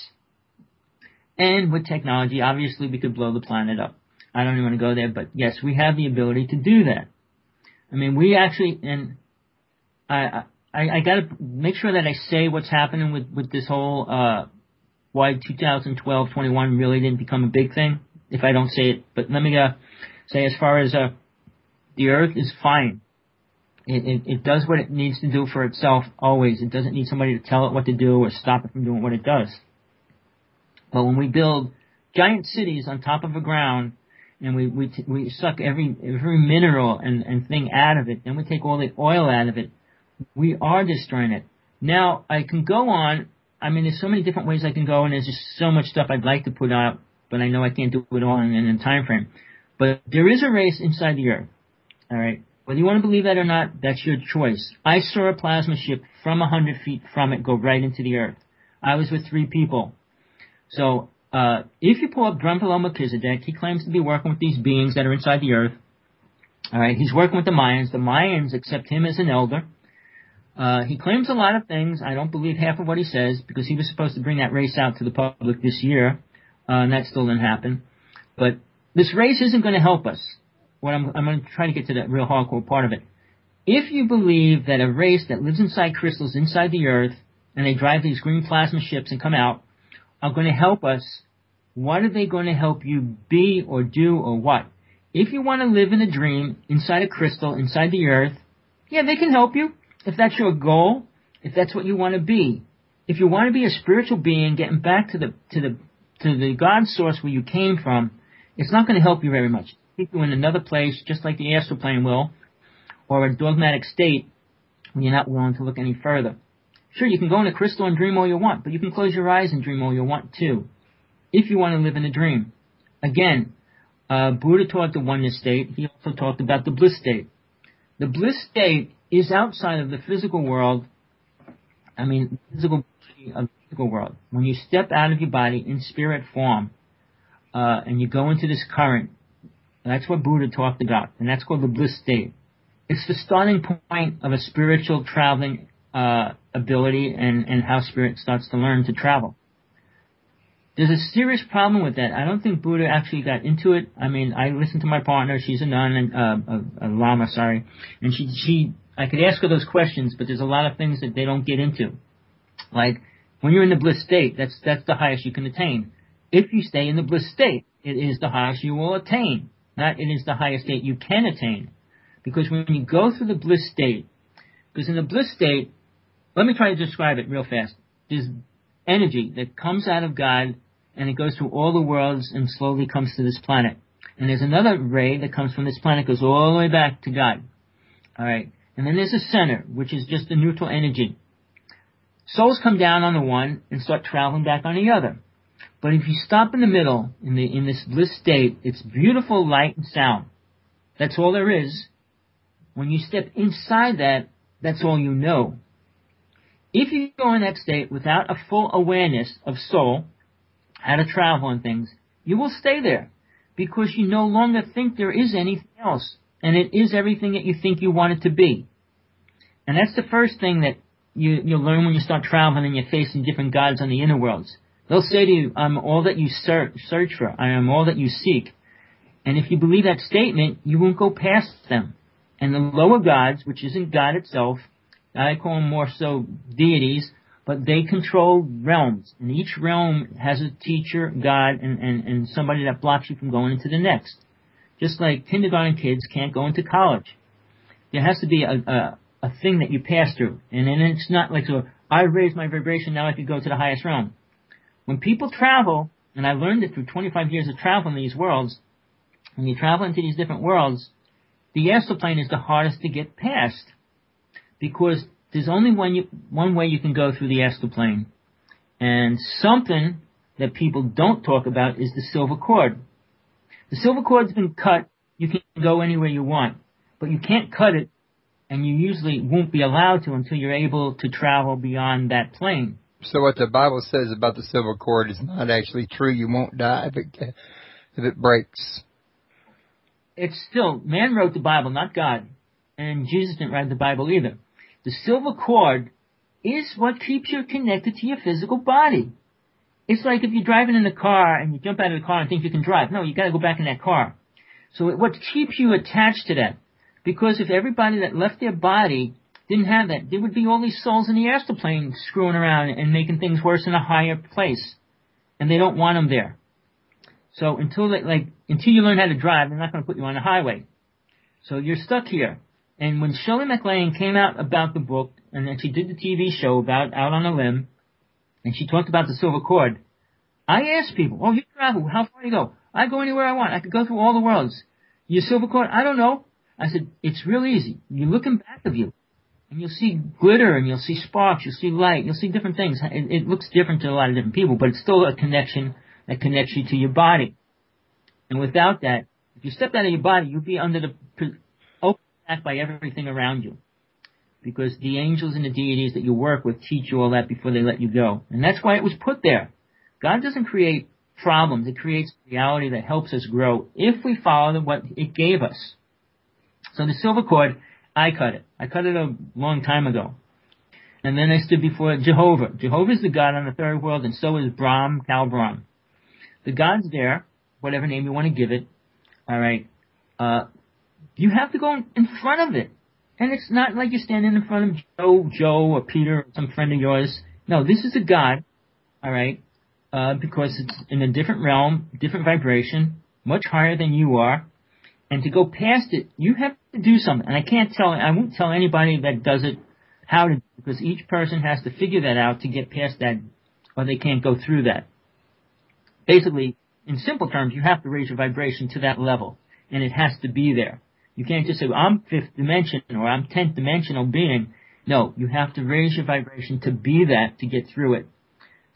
And with technology, obviously, we could blow the planet up. I don't even want to go there, but yes, we have the ability to do that. I mean, we actually, and I got to make sure that I say what's happening with this whole why 2012-21 really didn't become a big thing, if I don't say it. But let me say, as far as the Earth is fine. It does what it needs to do for itself always. It doesn't need somebody to tell it what to do or stop it from doing what it does. But when we build giant cities on top of the ground, and we suck every mineral and thing out of it, and we take all the oil out of it, we are destroying it. Now, I can go on. I mean, there's so many different ways I can go, and there's just so much stuff I'd like to put out, but I know I can't do it all in a time frame. But there is a race inside the Earth, all right? Whether you want to believe that or not, that's your choice. I saw a plasma ship from 100 feet from it go right into the Earth. I was with 3 people. So, if you pull up Drunvalo Melchizedek, he claims to be working with these beings that are inside the Earth. All right, he's working with the Mayans. The Mayans accept him as an elder. He claims a lot of things. I don't believe half of what he says because he was supposed to bring that race out to the public this year, and that still didn't happen. But this race isn't going to help us. I'm going to try to get to the real hardcore part of it. If you believe that a race that lives inside crystals inside the Earth, and they drive these green plasma ships and come out, are going to help us, what are they going to help you be or do or what? If you want to live in a dream inside a crystal, inside the Earth, yeah, they can help you. If that's your goal, if that's what you want to be. If you want to be a spiritual being, getting back to the God source where you came from, it's not going to help you very much. Keep you in another place, just like the astral plane will, or a dogmatic state when you're not willing to look any further. Sure, you can go in a crystal and dream all you want, but you can close your eyes and dream all you want too, if you want to live in a dream. Again, Buddha taught the oneness state. He also talked about the bliss state. The bliss state is outside of the physical world. I mean, the physical world. When you step out of your body in spirit form, and you go into this current, that's what Buddha talked about, and that's called the bliss state. It's the starting point of a spiritual traveling ability and how spirit starts to learn to travel. There's a serious problem with that. I don't think Buddha actually got into it. I mean, I listened to my partner. She's a nun, and a lama, sorry. And I could ask her those questions, but there's a lot of things that they don't get into. Like, when you're in the bliss state, that's the highest you can attain. If you stay in the bliss state, it is the highest you will attain. Not it is the highest state you can attain. Because when you go through the bliss state, because in the bliss state, let me try to describe it real fast. There's energy that comes out of God, and it goes through all the worlds and slowly comes to this planet. And there's another ray that comes from this planet, goes all the way back to God. All right. And then there's a center, which is just the neutral energy. Souls come down on the one and start traveling back on the other. But if you stop in the middle, in this bliss state, it's beautiful light and sound. That's all there is. When you step inside that, that's all you know. If you go in that state without a full awareness of soul, how to travel and things, you will stay there because you no longer think there is anything else, and it is everything that you think you want it to be. And that's the first thing that you'll learn when you start traveling and you're facing different gods on the inner worlds. They'll say to you, I'm all that you search for. I am all that you seek. And if you believe that statement, you won't go past them. And the lower gods, which isn't God itself, I call them more so deities, but they control realms. And each realm has a teacher, God, and somebody that blocks you from going into the next. Just like kindergarten kids can't go into college. There has to be a thing that you pass through. And then it's not like, so I raised my vibration, now I could go to the highest realm. When people travel, and I learned it through 25 years of travel in these worlds, when you travel into these different worlds, the astral plane is the hardest to get past. Because there's only one way you can go through the astral plane. And something that people don't talk about is the silver cord. The silver cord's been cut. You can go anywhere you want. But you can't cut it, and you usually won't be allowed to until you're able to travel beyond that plane. So what the Bible says about the silver cord is not actually true. You won't die if it breaks. It's still, man wrote the Bible, not God. And Jesus didn't write the Bible either. The silver cord is what keeps you connected to your physical body. It's like if you're driving in the car and you jump out of the car and think you can drive. No, you got to go back in that car. So what keeps you attached to that? Because if everybody that left their body didn't have that, there would be all these souls in the astral plane screwing around and making things worse in a higher place. And they don't want them there. So until you learn how to drive, they're not going to put you on the highway. So you're stuck here. And when Shirley MacLaine came out about the book, and then she did the TV show about Out on a Limb, and she talked about the silver cord, I asked people, you travel, how far do you go? I go anywhere I want. I could go through all the worlds. Your silver cord? I don't know. I said, it's real easy. You look in back of you, and you'll see glitter, and you'll see sparks, you'll see light, you'll see different things. It looks different to a lot of different people, but it's still a connection that connects you to your body. And without that, if you stepped out of your body, you'd be under the open attack by everything around you. Because the angels and the deities that you work with teach you all that before they let you go. And that's why it was put there. God doesn't create problems. It creates reality that helps us grow if we follow what it gave us. So the silver cord, I cut it. I cut it a long time ago. And then I stood before Jehovah. Jehovah is the God on the third world, and so is Brahm, Kal Brahm. The God's there, whatever name you want to give it. All right. You have to go in front of it. And it's not like you're standing in front of Joe or Peter or some friend of yours. No, this is a God, all right, because it's in a different realm, different vibration, much higher than you are. And to go past it, you have to do something. And I won't tell anybody that does it how to, because each person has to figure that out to get past that, or they can't go through that. Basically, in simple terms, you have to raise your vibration to that level, and it has to be there. You can't just say, I'm fifth dimension or I'm 10th dimensional being. No, you have to raise your vibration to be that, to get through it.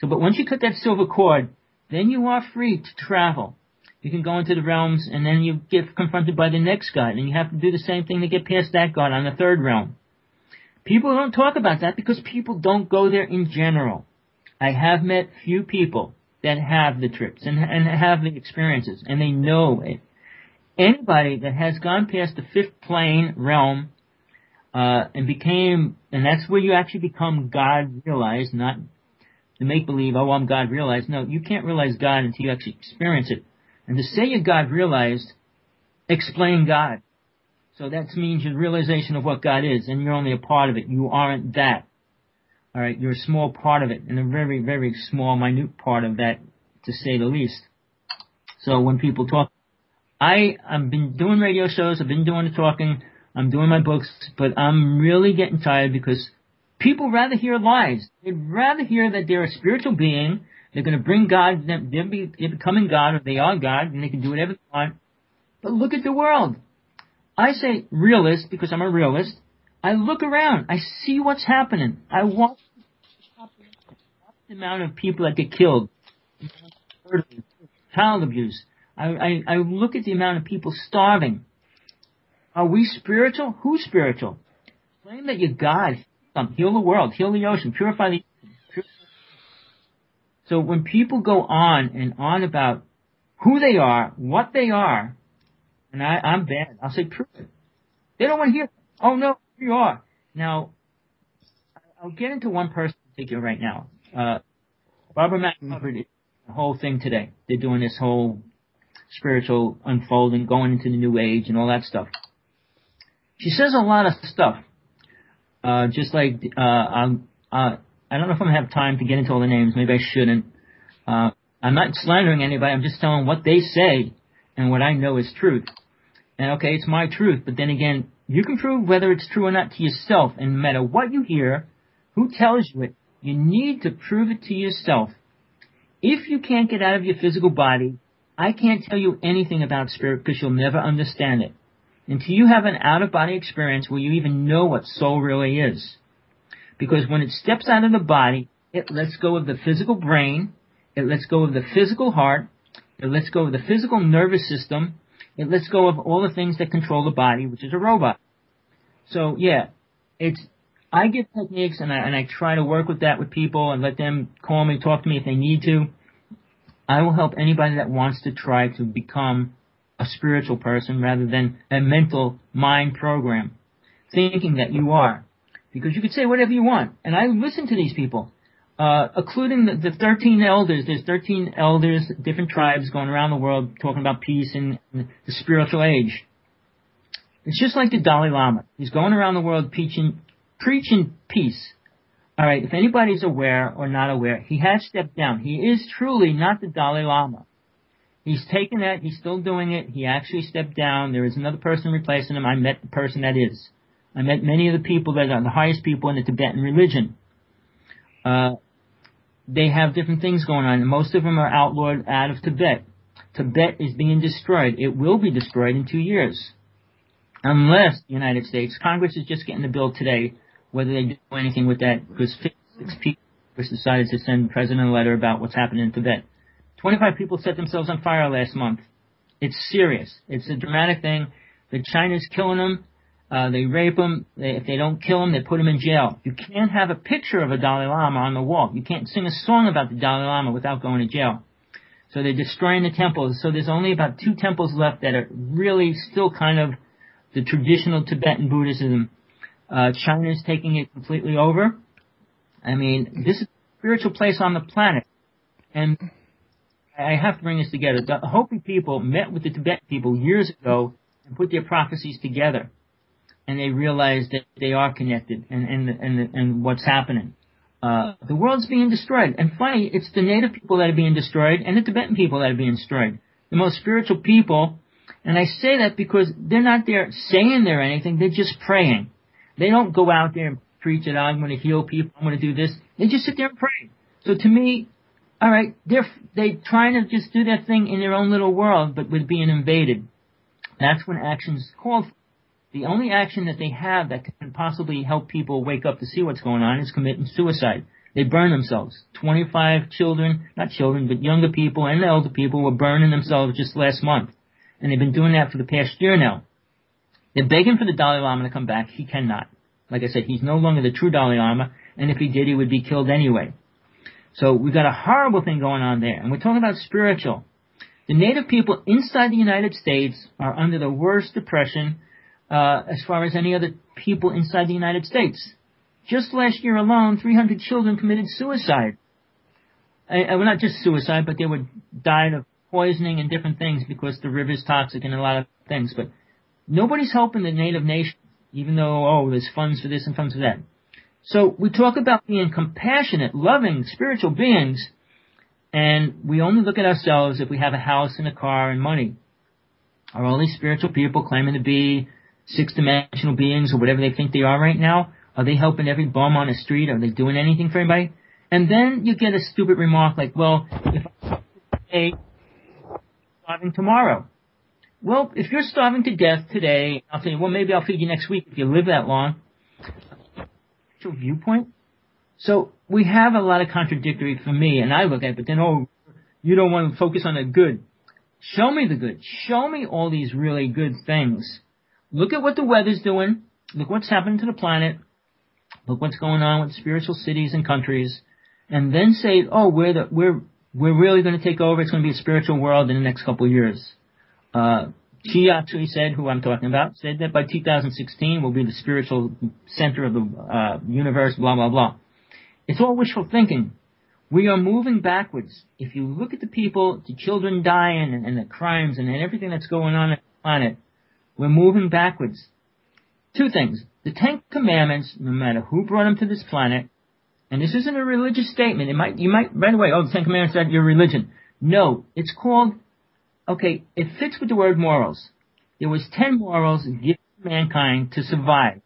So, but once you cut that silver cord, then you are free to travel. You can go into the realms, and then you get confronted by the next God, and you have to do the same thing to get past that God on the third realm. People don't talk about that because people don't go there in general. I have met few people that have the trips and have the experiences, and they know it. Anybody that has gone past the fifth plane realm and that's where you actually become God realized, not the make-believe, oh, I'm God realized. No, you can't realize God until you actually experience it. And to say you're God realized, explain God. So that means your realization of what God is, and you're only a part of it. You aren't that. All right, you're a small part of it, and a very, very small, minute part of that, to say the least. So when people talk, I've been doing radio shows, I've been doing the talking, I'm doing my books, but I'm really getting tired because people rather hear lies. They'd rather hear that they're a spiritual being, they're going to bring God, they're becoming God, or they are God, and they can do whatever they want. But look at the world. I say realist because I'm a realist. I look around. I see what's happening. I watch the amount of people that get killed, child abuse. I look at the amount of people starving. Are we spiritual? Who's spiritual? Claim that you're God. Heal the world. Heal the ocean. Purify the ocean. So when people go on and on about who they are, what they are, and I'm bad, I'll say prove it. They don't want to hear, oh no, you are. Now, I'll get into one person in particular right now. Barbara Mack covered the whole thing today. They're doing this whole spiritual unfolding, going into the new age and all that stuff. She says a lot of stuff. Just like, I don't know if I'm going to have time to get into all the names. Maybe I shouldn't. I'm not slandering anybody. I'm just telling what they say and what I know is truth. And okay, it's my truth, but then again, you can prove whether it's true or not to yourself. And no matter what you hear, who tells you it, you need to prove it to yourself. If you can't get out of your physical body, I can't tell you anything about spirit because you'll never understand it. Until you have an out-of-body experience where you even know what soul really is. Because when it steps out of the body, it lets go of the physical brain, it lets go of the physical heart, it lets go of the physical nervous system, it lets go of all the things that control the body, which is a robot. So, yeah, I give techniques and I try to work with that with people and let them call me, talk to me if they need to. I will help anybody that wants to try to become a spiritual person rather than a mental mind program, thinking that you are. Because you could say whatever you want. And I listen to these people, including the 13 elders. There's 13 elders, different tribes going around the world talking about peace and the spiritual age. It's just like the Dalai Lama. He's going around the world preaching peace. All right, if anybody's aware or not aware, he has stepped down. He is truly not the Dalai Lama. He's taken that. He's still doing it. He actually stepped down. There is another person replacing him. I met the person that is. I met many of the people that are the highest people in the Tibetan religion. They have different things going on, and most of them are outlawed out of Tibet. Tibet is being destroyed. It will be destroyed in 2 years. Unless the United States, Congress is just getting the bill today, whether they do anything with that, because 56 people decided to send the president a letter about what's happening in Tibet. 25 people set themselves on fire last month. It's serious. It's a dramatic thing. The China's killing them. They rape them. If they don't kill them, they put them in jail. You can't have a picture of a Dalai Lama on the wall. You can't sing a song about the Dalai Lama without going to jail. So they're destroying the temples. So there's only about 2 temples left that are really still kind of the traditional Tibetan Buddhism. China's taking it completely over. I mean, this is a spiritual place on the planet. And I have to bring this together. The Hopi people met with the Tibetan people years ago and put their prophecies together. And they realized that they are connected and what's happening. The world's being destroyed. And funny, it's the native people that are being destroyed and the Tibetan people that are being destroyed. The most spiritual people. And I say that because they're not there saying they're anything. They're just praying. They don't go out there and preach that I'm going to heal people, I'm going to do this. They just sit there and pray. So to me, all right, they're trying to just do their thing in their own little world, but with being invaded. That's when action's called for. The only action that they have that can possibly help people wake up to see what's going on is committing suicide. They burn themselves. 25 children, not children, but younger people and elder people were burning themselves just last month. And they've been doing that for the past year now. They're begging for the Dalai Lama to come back. He cannot. Like I said, he's no longer the true Dalai Lama, and if he did, he would be killed anyway. So we've got a horrible thing going on there. And we're talking about spiritual. The native people inside the United States are under the worst depression as far as any other people inside the United States. Just last year alone, 300 children committed suicide. well, not just suicide, but they would die of poisoning and different things because the river's toxic and a lot of things. But nobody's helping the native nations, even though, there's funds for this and funds for that. So we talk about being compassionate, loving, spiritual beings, and we only look at ourselves if we have a house and a car and money. Are all these spiritual people claiming to be six-dimensional beings or whatever they think they are right now? Are they helping every bum on the street? Are they doing anything for anybody? And then you get a stupid remark like, well, if I'm today, I'm starving tomorrow. Well, if you're starving to death today, I'll say, well, maybe I'll feed you next week if you live that long. Viewpoint. So we have a lot of contradictory for me, and I look at it, but then, you don't want to focus on the good. Show me the good. Show me all these really good things. Look at what the weather's doing. Look what's happening to the planet. Look what's going on with spiritual cities and countries. And then say, we're really going to take over. It's going to be a spiritual world in the next couple of years. She actually said, who I'm talking about, said that by 2016 we'll be the spiritual center of the universe, blah, blah, blah. It's all wishful thinking. We are moving backwards. If you look at the people, the children dying and the crimes and everything that's going on the planet, we're moving backwards. Two things. The Ten Commandments, no matter who brought them to this planet, and this isn't a religious statement. You might right away, the Ten Commandments are your religion. No, it's called, it fits with the word morals. There was 10 morals given to mankind to survive,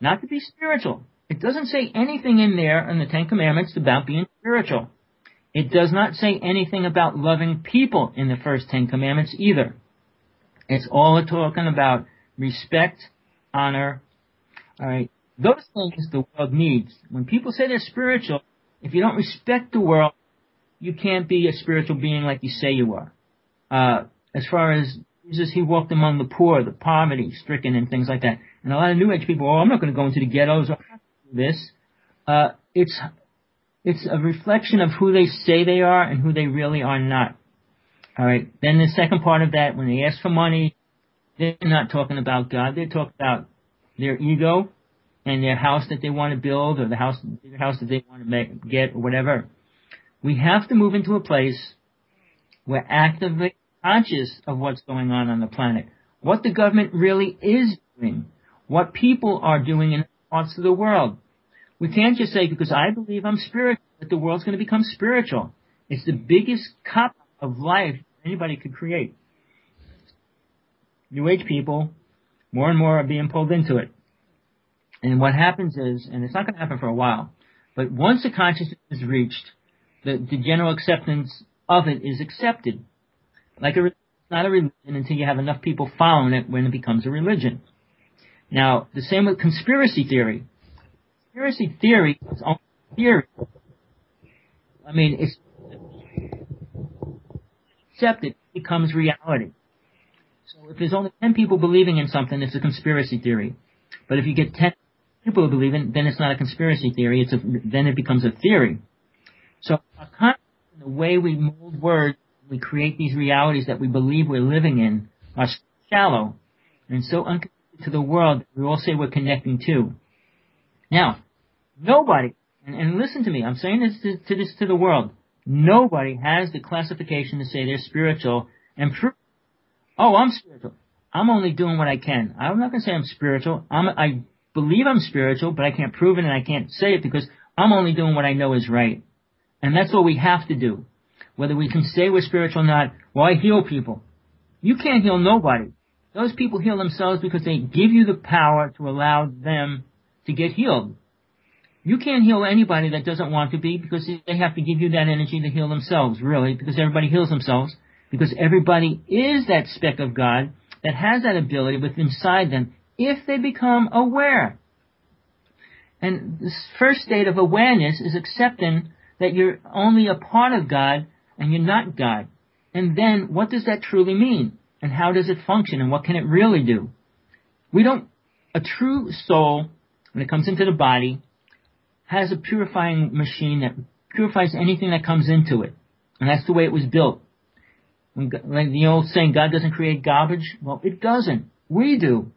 not to be spiritual. It doesn't say anything in there in the Ten Commandments about being spiritual. It does not say anything about loving people in the first 10 Commandments either. It's all talking about respect, honor. All right, those things the world needs. When people say they're spiritual, if you don't respect the world, you can't be a spiritual being like you say you are. As far as Jesus, he walked among the poor, the poverty-stricken, and things like that. And a lot of New Age people, I'm not going to go into the ghettos or this. It's a reflection of who they say they are and who they really are not. All right. Then the second part of that, when they ask for money, they're not talking about God. They're talking about their ego and their house that they want to build or the house that they want to get or whatever. We have to move into a place where actively conscious of what's going on the planet, what the government really is doing, what people are doing in parts of the world. We can't just say, because I believe I'm spiritual, that the world's going to become spiritual. It's the biggest cop of life anybody could create. New Age people, more and more are being pulled into it. And what happens is, and it's not going to happen for a while, but once the consciousness is reached, the general acceptance of it is accepted. Like it's not a religion until you have enough people following it when it becomes a religion. Now, the same with conspiracy theory. Conspiracy theory is only theory. I mean, it's accepted, it becomes reality. So if there's only 10 people believing in something, it's a conspiracy theory. But if you get 10 people believing, then it's not a conspiracy theory, then it becomes a theory. So our consciousness, the way we mold words, we create these realities that we believe we're living in, are shallow and so unconnected to the world we all say we're connecting to. Now, nobody, and listen to me, I'm saying this to the world, nobody has the classification to say they're spiritual and prove, I'm spiritual. I'm only doing what I can. I'm not going to say I'm spiritual. I believe I'm spiritual, but I can't prove it and I can't say it because I'm only doing what I know is right. And that's what we have to do. Whether we can say we're spiritual or not, I heal people. You can't heal nobody. Those people heal themselves because they give you the power to allow them to get healed. You can't heal anybody that doesn't want to be because they have to give you that energy to heal themselves, really, because everybody heals themselves, because everybody is that speck of God that has that ability within inside them if they become aware. And this first state of awareness is accepting that you're only a part of God and you're not God. And then what does that truly mean? And how does it function? And what can it really do? A true soul, when it comes into the body, has a purifying machine that purifies anything that comes into it. And that's the way it was built. Like the old saying, God doesn't create garbage. Well, it doesn't. We do.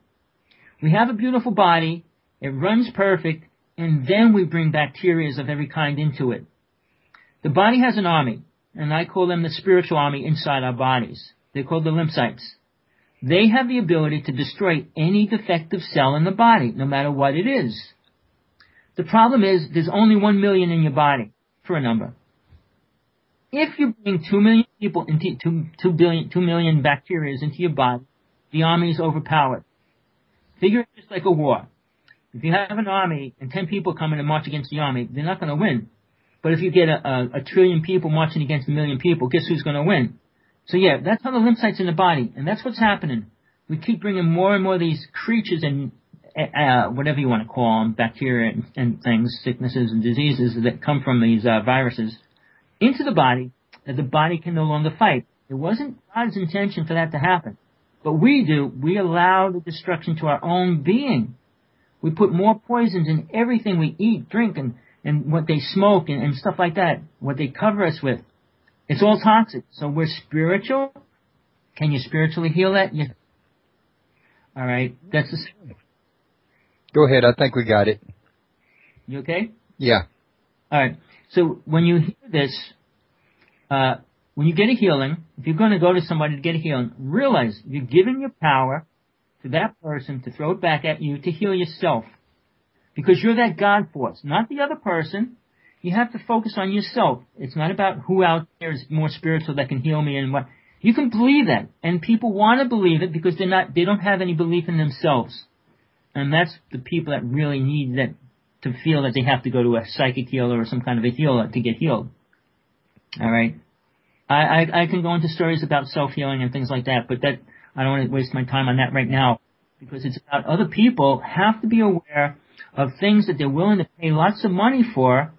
We have a beautiful body. It runs perfect. And then we bring bacteria of every kind into it. The body has an army, and I call them the spiritual army inside our bodies. They're called the lymphocytes. They have the ability to destroy any defective cell in the body, no matter what it is. The problem is there's only 1 million in your body, for a number. If you bring 2 million people into 2 million bacteria into your body, the army is overpowered. Figure it just like a war. If you have an army and 10 people come in and march against the army, they're not going to win. But if you get a trillion people marching against 1 million people, guess who's going to win? So yeah, that's how the lymphocytes in the body, and that's what's happening. We keep bringing more and more of these creatures and whatever you want to call them, bacteria and things, sicknesses and diseases that come from these viruses, into the body that the body can no longer fight. It wasn't God's intention for that to happen. But we do. We allow the destruction to our own being. We put more poisons in everything we eat, drink, and what they smoke and stuff like that, what they cover us with. It's all toxic. So we're spiritual. Can you spiritually heal that? Yeah. All right. That's the... Go ahead. I think we got it. You okay? Yeah. All right. So when you hear this, when you get a healing, if you're going to go to somebody to get a healing, realize you're giving your power to that person to throw it back at you to heal yourself. Because you're that God force, not the other person. You have to focus on yourself. It's not about who out there is more spiritual that can heal me and what. You can believe that. And people want to believe it because they don't have any belief in themselves. And that's the people that really need that to feel that they have to go to a psychic healer or some kind of a healer to get healed. All right. I can go into stories about self-healing and things like that, but that I don't want to waste my time on that right now because it's about other people have to be aware of things that they're willing to pay lots of money for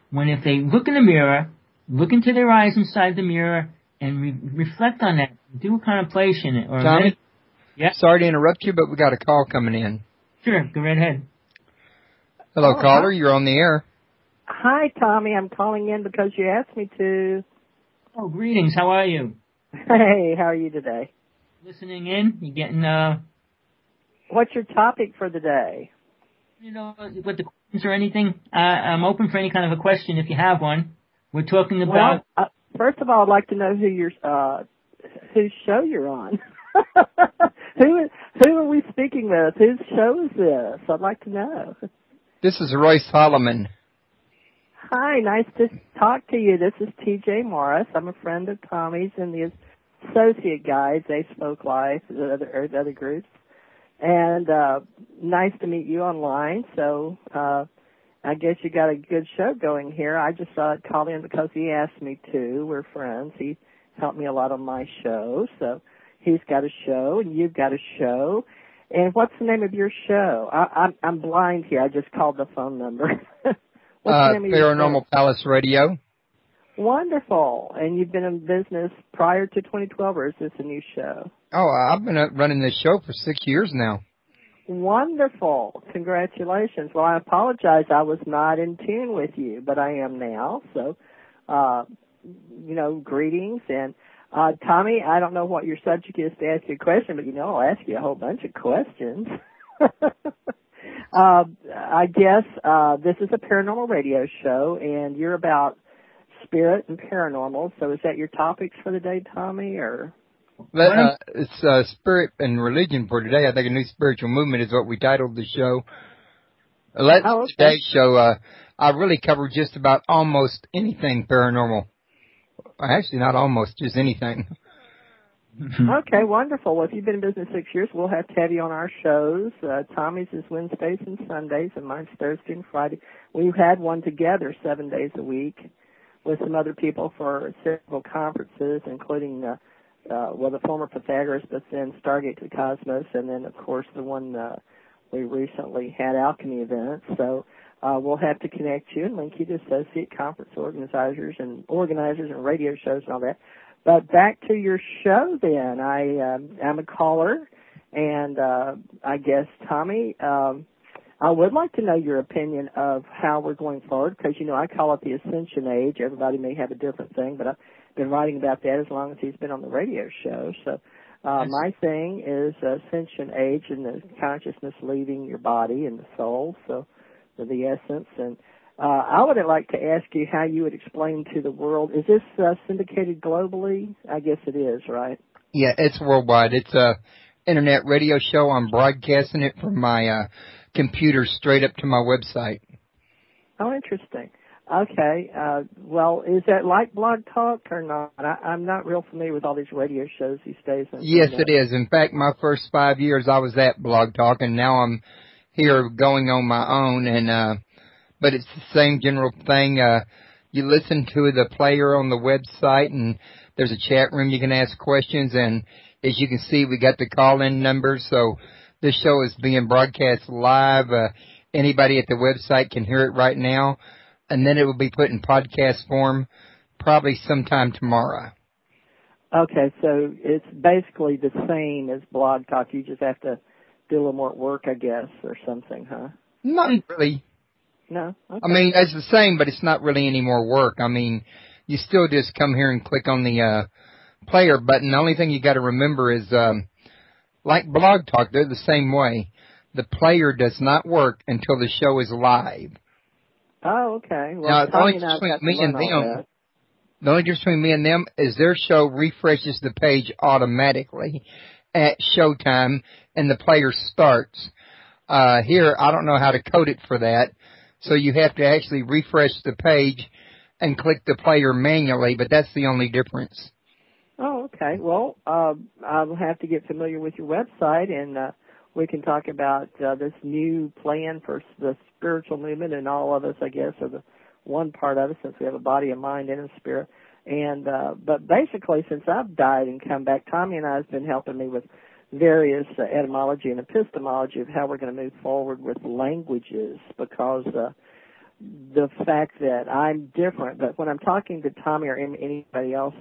when if they look in the mirror, look into their eyes inside the mirror and reflect on that, do a contemplation. Or Tommy, yeah? Sorry sorry to interrupt you, but we got a call coming in. Sure, go right ahead. Hello, caller. You're on the air. Hi, Tommy. I'm calling in because you asked me to. Oh, greetings. How are you? Hey, how are you today? Listening in? You getting, What's your topic for the day? You know, with the questions or anything? I'm open for any kind of a question if you have one. We're talking about... Well, first of all, I'd like to know whose show you're on. Who are we speaking with? Whose show is this? I'd like to know. This is Royce Solomon. Hi, nice to talk to you. This is T.J. Morris. I'm a friend of Tommy's and the associate guides, They Spoke Life, the other groups. And nice to meet you online. So I guess you got a good show going here. I just called in because he asked me to. We're friends. He helped me a lot on my show. So he's got a show, and you've got a show. And what's the name of your show? I'm blind here. I just called the phone number. What's the name of your show? Paranormal Palace Radio. Wonderful. And you've been in business prior to 2012, or is this a new show? Oh, I've been running this show for 6 years now. Wonderful. Congratulations. Well, I apologize. I was not in tune with you, but I am now. So, greetings. And, Tommy, I don't know what your subject is to ask you a question, but, I'll ask you a whole bunch of questions. I guess this is a paranormal radio show, and you're about spirit and paranormal. So is that your topics for the day, Tommy, or? It's spirit and religion for today. I think a new spiritual movement is what we titled the show. Today's show, I really cover just about almost anything paranormal. Actually, not almost, just anything. Okay, wonderful. Well, if you've been in business 6 years, we'll have to have you on our shows. Tommy's is Wednesdays and Sundays, and mine's Thursday and Friday. We've had one together 7 days a week with some other people for several conferences, including the former Pythagoras, but then Stargate to the Cosmos, and then, of course, the one we recently had, Alchemy event. So we'll have to connect you and link you to associate conference organizers and radio shows and all that. But back to your show then. I'm a caller, and I guess, Tommy, I would like to know your opinion of how we're going forward, because, I call it the Ascension Age. Everybody may have a different thing, but I've been writing about that as long as he's been on the radio show. So my thing is Ascension Age and the consciousness leaving your body and the soul, so the essence. And I would like to ask you how you would explain to the world. Is this syndicated globally? I guess it is, right? Yeah, it's worldwide. It's a internet radio show. I'm broadcasting it from my computer straight up to my website. Oh, interesting. Okay. Well, is that like Blog Talk or not? I'm not real familiar with all these radio shows these days. Yes, it is. In fact, my first 5 years I was at Blog Talk, and now I'm here going on my own. And but it's the same general thing. You listen to the player on the website, and there's a chat room you can ask questions. And as you can see, we got the call-in numbers. So this show is being broadcast live. Anybody at the website can hear it right now. And then it will be put in podcast form probably sometime tomorrow. Okay, so it's basically the same as Blog Talk. You just have to do a little more work, I guess, or something, huh? Not really. No? Okay. I mean, it's the same, but it's not really any more work. I mean, you still just come here and click on the player button. The only thing you got to remember is, like Blog Talk, they're the same way. The player does not work until the show is live. Oh, okay. Well, now, Tommy and I got to learn all that. The only difference between me and them is their show refreshes the page automatically at showtime and the player starts. Here, I don't know how to code it for that, so you have to actually refresh the page and click the player manually, but that's the only difference. Oh, okay. Well, I'll have to get familiar with your website, and we can talk about this new plan for the spiritual movement, and all of us, I guess, are the one part of it, since we have a body, a mind, and a spirit. And but basically, since I've died and come back, Tommy and I have been helping me with various etymology and epistemology of how we're going to move forward with languages, because the fact that I'm different, but when I'm talking to Tommy or anybody else,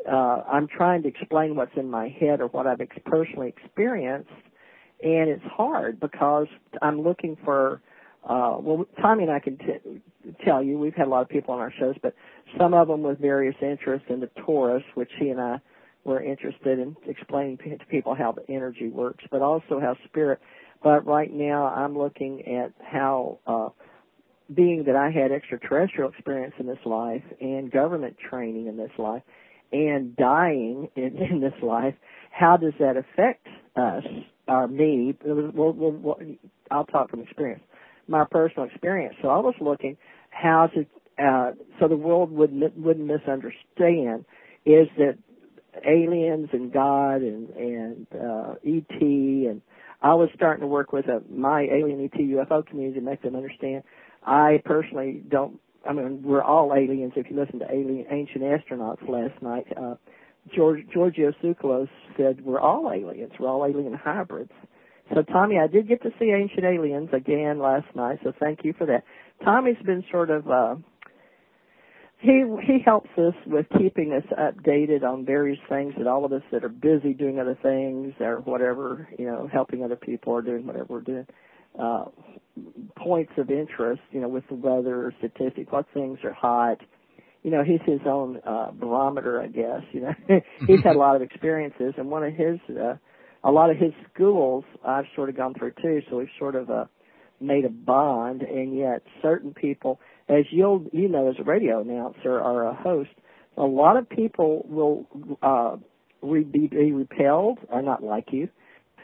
I'm trying to explain what's in my head or what I've personally experienced, and it's hard because I'm looking for, well, Tommy and I can tell you, we've had a lot of people on our shows, but some of them with various interests in the Taurus, which he and I were interested in explaining to people how the energy works, but also how spirit. But right now I'm looking at how, being that I had extraterrestrial experience in this life and government training in this life and dying in this life, how does that affect us, or me? I'll talk from experience, my personal experience. So I was looking how to, so the world wouldn't misunderstand, is that aliens and God and ET, and I was starting to work with my alien ET UFO community to make them understand. I personally don't, I mean, we're all aliens. If you listen to Ancient Astronauts last night, Georgios Tsoukalos said we're all aliens. We're all alien hybrids. So, Tommy, I did get to see Ancient Aliens again last night, so thank you for that. Tommy's been sort of, he helps us with keeping us updated on various things, that all of us that are busy doing other things or whatever, you know, helping other people or doing whatever we're doing, points of interest, you know, with the weather, statistics, what things are hot. You know, he's his own barometer, I guess. You know, he's had a lot of experiences, and one of his, a lot of his schools I've sort of gone through too. So we've sort of made a bond, and yet certain people, as you know, as a radio announcer or a host, a lot of people will be repelled or not like you.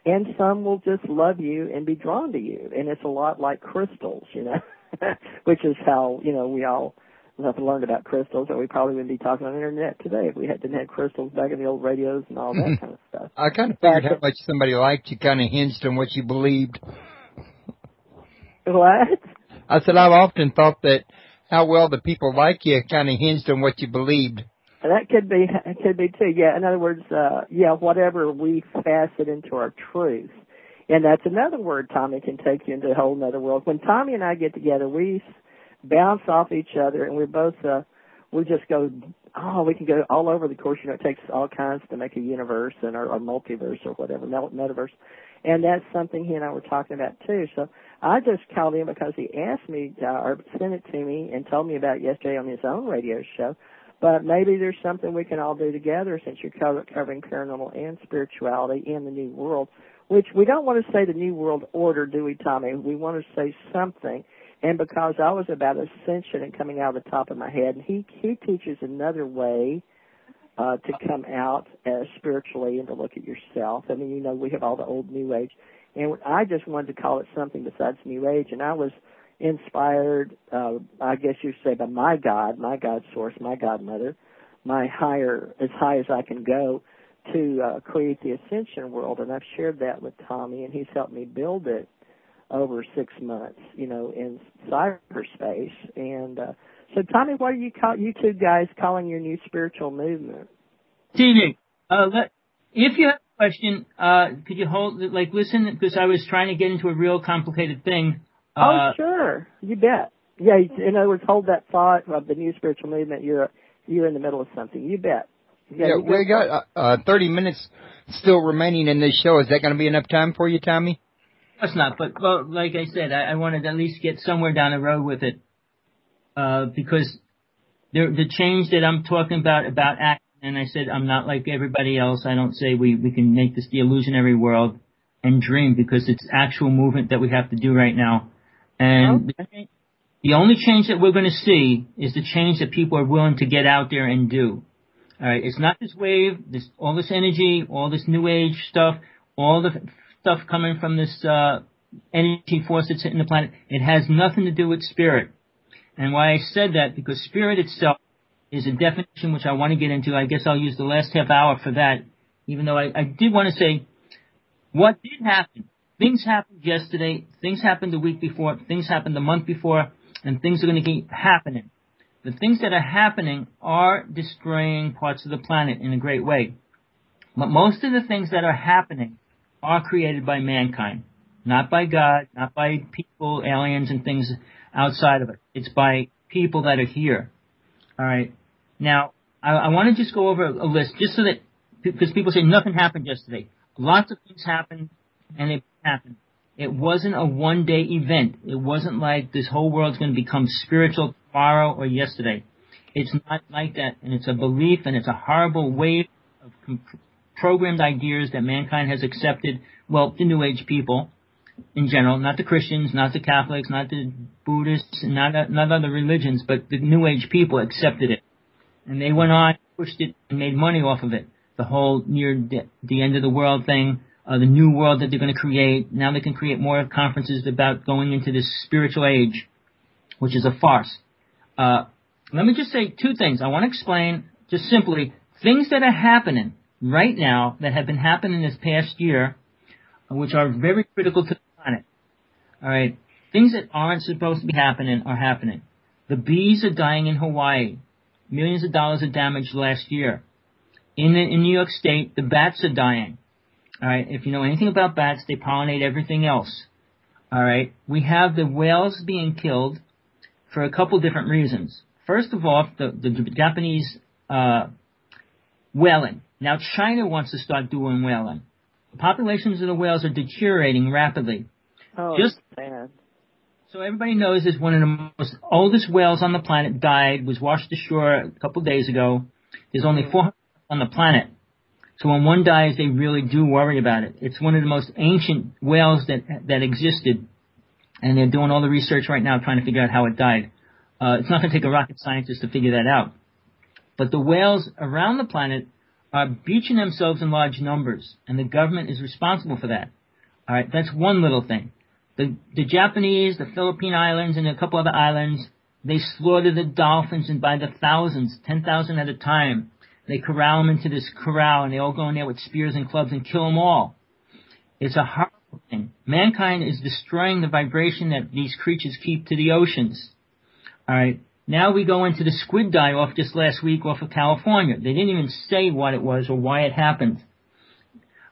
And some will just love you and be drawn to you. And it's a lot like crystals, you know, which is how, you know, we all have learned about crystals, or we probably wouldn't be talking on the internet today if we didn't have crystals back in the old radios and all that kind of stuff. I kind of figured how much somebody liked you kind of hinged on what you believed. What? I said I've often thought that how well the people like you kind of hinged on what you believed. That could be too. Yeah, in other words, whatever we facet into our truth. And that's another word, Tommy, can take you into a whole other world. When Tommy and I get together, we bounce off each other, and we're both, we just go, we can go all over the course. You know, it takes all kinds to make a universe and or multiverse or whatever, metaverse. And that's something he and I were talking about too. So I just called him because he asked me, or sent it to me and told me about it yesterday on his own radio show. But maybe there's something we can all do together, since you're covering paranormal and spirituality in the New World, which we don't want to say the New World Order, do we, Tommy? We want to say something. And because I was about ascension and coming out of the top of my head, and he teaches another way to come out spiritually and to look at yourself. I mean, you know, we have all the old New Age. And I just wanted to call it something besides New Age. And I was inspired, I guess you say, by my God source, my godmother, my higher, as high as I can go, to create the ascension world. And I've shared that with Tommy, and he's helped me build it over 6 months, you know, in cyberspace. And so, Tommy, what are you two guys calling your new spiritual movement? TV, if you have a question, could you listen? Because I was trying to get into a real complicated thing. Oh, sure. You bet. Yeah, in other words, hold that thought of the new spiritual movement. You're in the middle of something. You bet. Yeah, we got 30 minutes still remaining in this show. Is that going to be enough time for you, Tommy? It's not, but well, like I said, I wanted to at least get somewhere down the road with it, because the change that I'm talking about action, and I said I'm not like everybody else. I don't say we can make this the illusionary world and dream, because it's actual movement that we have to do right now. And the only change that we're going to see is the change that people are willing to get out there and do. All right, it's not this wave, all this energy, all this New Age stuff, all the stuff coming from this energy force that's hitting the planet. It has nothing to do with spirit. And why I said that, because spirit itself is a definition which I want to get into. I guess I'll use the last half hour for that, even though I did want to say what did happen. Things happened yesterday, things happened the week before, things happened the month before, and things are going to keep happening. The things that are happening are destroying parts of the planet in a great way. But most of the things that are happening are created by mankind, not by God, not by people, aliens, and things outside of it. It's by people that are here. All right. Now, I want to just go over a list, just so that, because people say nothing happened yesterday. Lots of things happened, and they happened. It wasn't a one-day event. It wasn't like this whole world's going to become spiritual tomorrow or yesterday. It's not like that, and it's a belief, and it's a horrible wave of programmed ideas that mankind has accepted. Well, the New Age people in general, not the Christians, not the Catholics, not the Buddhists, and not other religions, but the New Age people accepted it. And they went on, pushed it, and made money off of it. The whole near the end of the world thing, the new world that they're going to create. Now they can create more conferences about going into this spiritual age, which is a farce. Let me just say two things. I want to explain just simply things that are happening right now that have been happening this past year, which are very critical to the planet. All right. Things that aren't supposed to be happening are happening. The bees are dying in Hawaii. Millions of dollars of damage last year. In New York State, the bats are dying. All right. If you know anything about bats, they pollinate everything else. All right. We have the whales being killed for a couple different reasons. First of all, the Japanese whaling. Now China wants to start doing whaling. The populations of the whales are deteriorating rapidly. Oh, just bad. So everybody knows is one of the most oldest whales on the planet died, was washed ashore a couple of days ago. There's only 400 on the planet. So when one dies, they really do worry about it. It's one of the most ancient whales that existed. And they're doing all the research right now trying to figure out how it died. It's not going to take a rocket scientist to figure that out. But the whales around the planet are beaching themselves in large numbers, and the government is responsible for that. All right, that's one little thing. The Japanese, the Philippine Islands, and a couple other islands, they slaughter the dolphins and by the thousands, 10,000 at a time. They corral them into this corral, and they all go in there with spears and clubs and kill them all. It's a horrible thing. Mankind is destroying the vibration that these creatures keep to the oceans. All right. Now we go into the squid die-off just last week off of California. They didn't even say what it was or why it happened.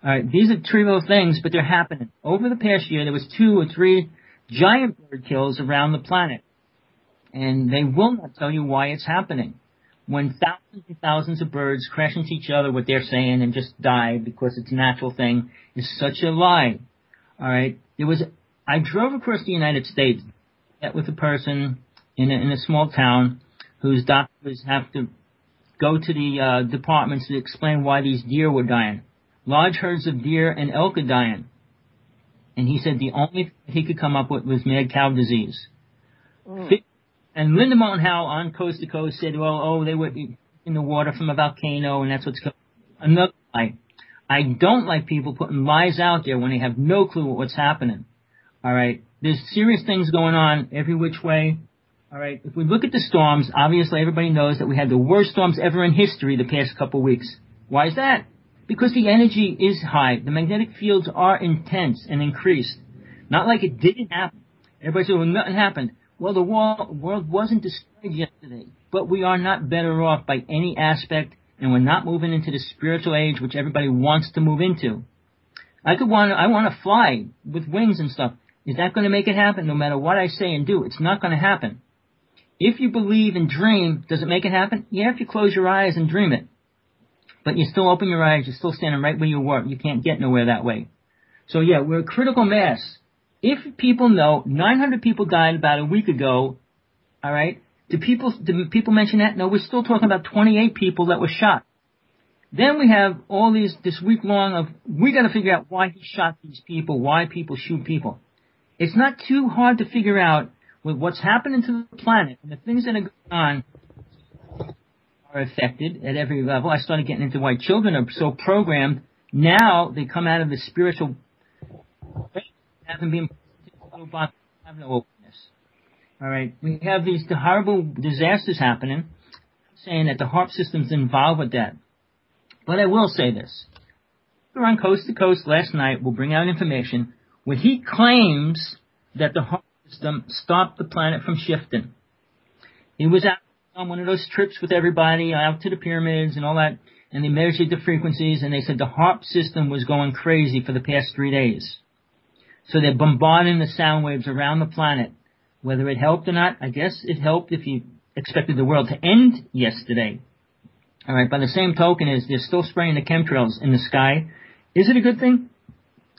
All right. These are trivial things, but they're happening. Over the past year, there was 2 or 3 giant bird kills around the planet. And they will not tell you why it's happening. When thousands and thousands of birds crash into each other, what they're saying, and just die because it's a natural thing, is such a lie. All right. I drove across the United States, met with a person in a small town whose doctors have to go to the departments to explain why these deer were dying. Large herds of deer and elk are dying. And he said the only thing he could come up with was mad cow disease. And Linda Moulton Howe on Coast to Coast said, well, they were in the water from a volcano, and that's what's going on. Another lie. I don't like people putting lies out there when they have no clue what's happening. All right? There's serious things going on every which way. All right? If we look at the storms, obviously everybody knows that we had the worst storms ever in history the past couple of weeks. Why is that? Because the energy is high. The magnetic fields are intense and increased. Not like it didn't happen. Everybody said, well, nothing happened. Well, the world wasn't destroyed yesterday, but we are not better off by any aspect, and we're not moving into the spiritual age, which everybody wants to move into. I want to fly with wings and stuff. Is that going to make it happen? No matter what I say and do, it's not going to happen. If you believe and dream, does it make it happen? Yeah, if you close your eyes and dream it. But you still open your eyes, you're still standing right where you were. You can't get nowhere that way. So yeah, we're a critical mass. If people know 900 people died about a week ago, all right, did people mention that? No, we're still talking about 28 people that were shot. Then we have all this week long of, we got to figure out why he shot these people, why people shoot people. It's not too hard to figure out with what's happening to the planet and the things that are going on are affected at every level. I started getting into why children are so programmed. Now they come out of the spiritual, haven't been have no openness. All right, we have these horrible disasters happening. I'm saying that the HAARP system's involved with that. But I will say this. We were on Coast to Coast last night. We'll bring out information where he claims that the HAARP system stopped the planet from shifting. He was out on one of those trips with everybody out to the pyramids and all that, and they measured the frequencies, and they said the HAARP system was going crazy for the past 3 days. So they're bombarding the sound waves around the planet. Whether it helped or not, I guess it helped if you expected the world to end yesterday. All right, by the same token is they're still spraying the chemtrails in the sky. Is it a good thing?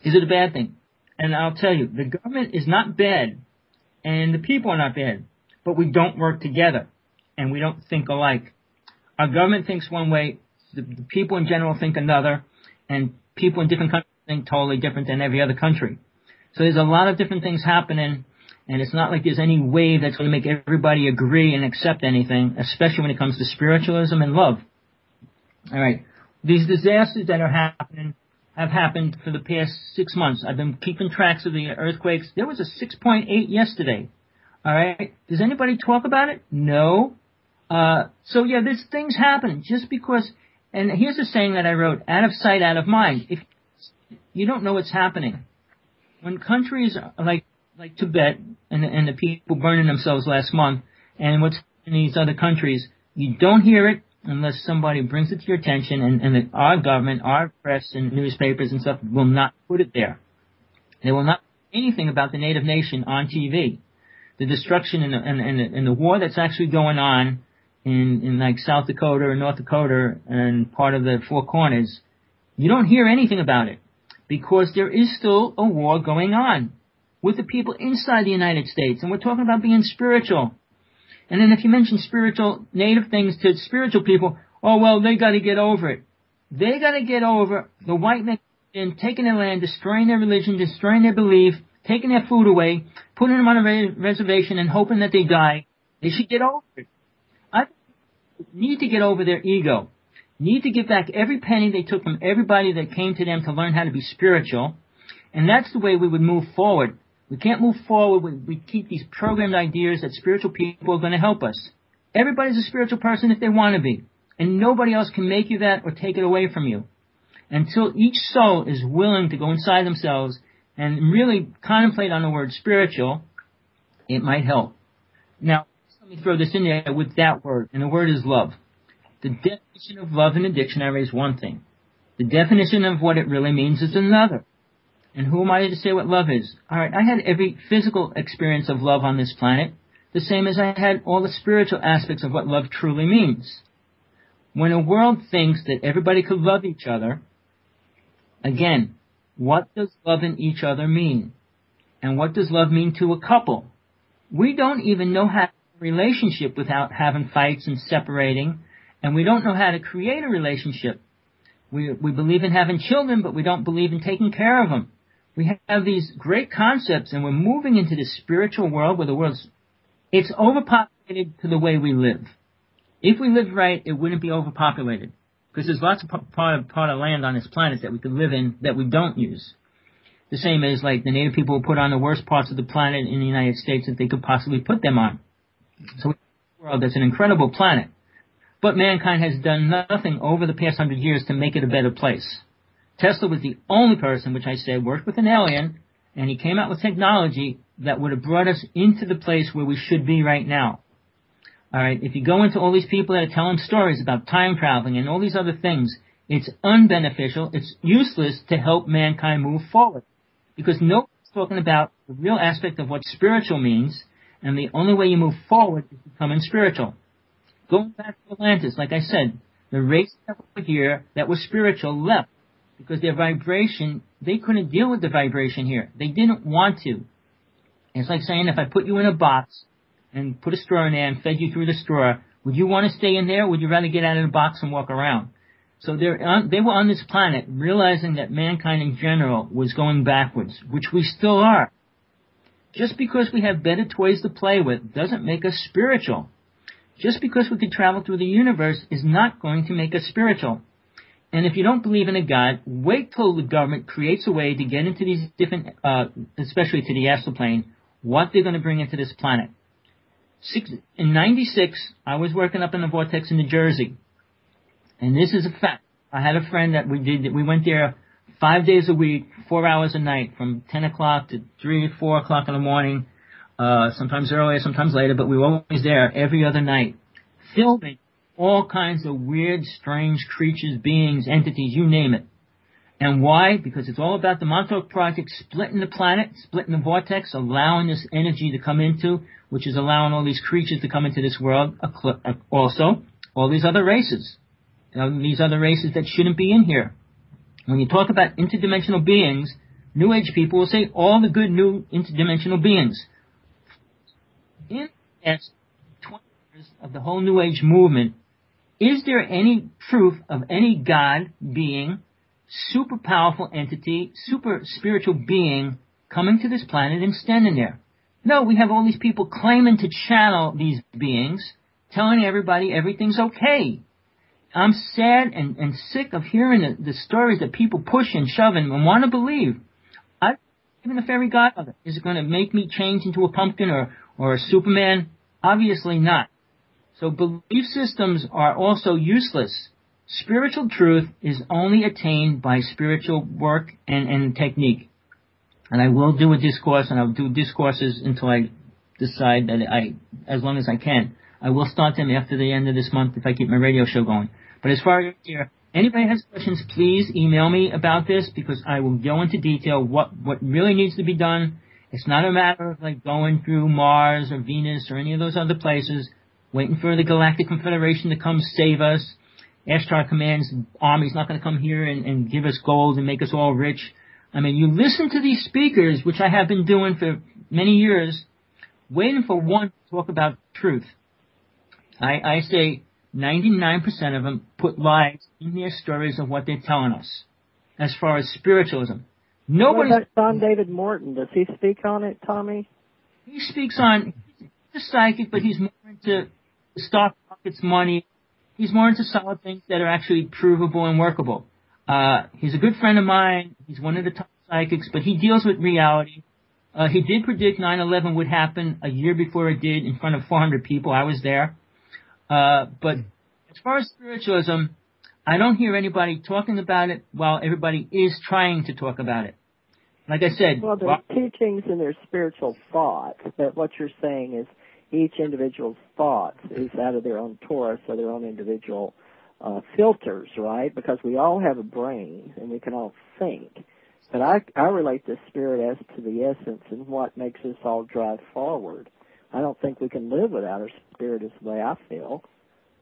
Is it a bad thing? And I'll tell you, the government is not bad, and the people are not bad, but we don't work together, and we don't think alike. Our government thinks one way, the people in general think another, and people in different countries think totally different than every other country. So there's a lot of different things happening, and it's not like there's any wave that's going to make everybody agree and accept anything, especially when it comes to spiritualism and love. All right. These disasters that are happening have happened for the past 6 months. I've been keeping tracks of the earthquakes. There was a 6.8 yesterday. All right. Does anybody talk about it? No. So yeah, there's things happening just because, and here's a saying that I wrote, out of sight, out of mind. If you don't know what's happening. When countries like Tibet and the people burning themselves last month and what's in these other countries, you don't hear it unless somebody brings it to your attention, and our government, our press and newspapers and stuff will not put it there. They will not put anything about the Native Nation on TV. The destruction and the war that's actually going on in like South Dakota or North Dakota and part of the Four Corners, you don't hear anything about it because there is still a war going on with the people inside the United States, and we're talking about being spiritual. And then if you mention spiritual, native things to spiritual people, oh, well, they got to get over it. They got to get over the white men taking their land, destroying their religion, destroying their belief, taking their food away, putting them on a reservation and hoping that they die. They should get over it. I need to get over their ego. Need to give back every penny they took from everybody that came to them to learn how to be spiritual. And that's the way we would move forward. We can't move forward. We keep these programmed ideas that spiritual people are going to help us. Everybody's a spiritual person if they want to be. And nobody else can make you that or take it away from you. Until each soul is willing to go inside themselves and really contemplate on the word spiritual, it might help. Now, let me throw this in there with that word, and the word is love. The definition of love in the dictionary is one thing. The definition of what it really means is another. And who am I to say what love is? All right, I had every physical experience of love on this planet, the same as I had all the spiritual aspects of what love truly means. When a world thinks that everybody could love each other, again, what does love in each other mean? And what does love mean to a couple? We don't even know how to have a relationship without having fights and separating, and we don't know how to create a relationship. We believe in having children, but we don't believe in taking care of them. We have these great concepts, and we're moving into this spiritual world where the world's It's overpopulated to the way we live. If we lived right, it wouldn't be overpopulated. Because there's lots of part of land on this planet that we could live in that we don't use. The same as like the native people who put on the worst parts of the planet in the United States that they could possibly put them on. So we have a world that's an incredible planet. But mankind has done nothing over the past 100 years to make it a better place. Tesla was the only person, which I said, worked with an alien, and he came out with technology that would have brought us into the place where we should be right now. All right, if you go into all these people that are telling stories about time traveling and all these other things, it's unbeneficial, it's useless to help mankind move forward. Because nobody's talking about the real aspect of what spiritual means, and the only way you move forward is becoming spiritual. Going back to Atlantis, like I said, the race that were here that was spiritual left because their vibration, they couldn't deal with the vibration here. They didn't want to. It's like saying if I put you in a box and put a straw in there and fed you through the straw, would you want to stay in there or would you rather get out of the box and walk around? So they were on this planet realizing that mankind in general was going backwards, which we still are. Just because we have better toys to play with doesn't make us spiritual. Just because we can travel through the universe is not going to make us spiritual. And if you don't believe in a God, wait till the government creates a way to get into these different, especially to the astral plane, what they're going to bring into this planet. In 96, I was working up in the vortex in New Jersey. And this is a fact. I had a friend that we went there 5 days a week, 4 hours a night, from 10 o'clock to 3 or 4 o'clock in the morning, sometimes earlier, sometimes later, but we were always there every other night, filming all kinds of weird, strange creatures, beings, entities, you name it. And why? Because it's all about the Montauk Project splitting the planet, splitting the vortex, allowing this energy to come into, which is allowing all these creatures to come into this world, also all these other races. These other races that shouldn't be in here. When you talk about interdimensional beings, New Age people will say all the good new interdimensional beings. In the past 20 years of the whole New Age movement, is there any proof of any God being, super powerful entity, super spiritual being coming to this planet and standing there? No, we have all these people claiming to channel these beings, telling everybody everything's okay. I'm sad and sick of hearing the stories that people push and shove and want to believe. I even a fairy godmother. Is it going to make me change into a pumpkin or a Superman? Obviously not. So belief systems are also useless. Spiritual truth is only attained by spiritual work and technique. And I will do a discourse, and I'll do discourses until I decide that as long as I can. I will start them after the end of this month if I keep my radio show going. But as far as here, anybody has questions, please email me about this because I will go into detail what really needs to be done. It's not a matter of like going through Mars or Venus or any of those other places, waiting for the Galactic Confederation to come save us. Ashtar Command's army's not going to come here and give us gold and make us all rich. I mean, you listen to these speakers, which I have been doing for many years, waiting for one to talk about truth. I say 99% of them put lies in their stories of what they're telling us as far as spiritualism. What about John David Morton? Does he speak on it, Tommy? He speaks on, he's a psychic, but he's more into stock markets, money. He's more into solid things that are actually provable and workable. He's a good friend of mine. He's one of the top psychics, but he deals with reality. He did predict 9/11 would happen a year before it did in front of 400 people. I was there. But as far as spiritualism, I don't hear anybody talking about it while everybody is trying to talk about it. Like I said... Well, there's teachings and there's spiritual thoughts, but what you're saying is each individual's thoughts is out of their own torus, or their own individual filters, right? Because we all have a brain and we can all think. But I relate the spirit as to the essence and what makes us all drive forward. I don't think we can live without our spirit is the way I feel.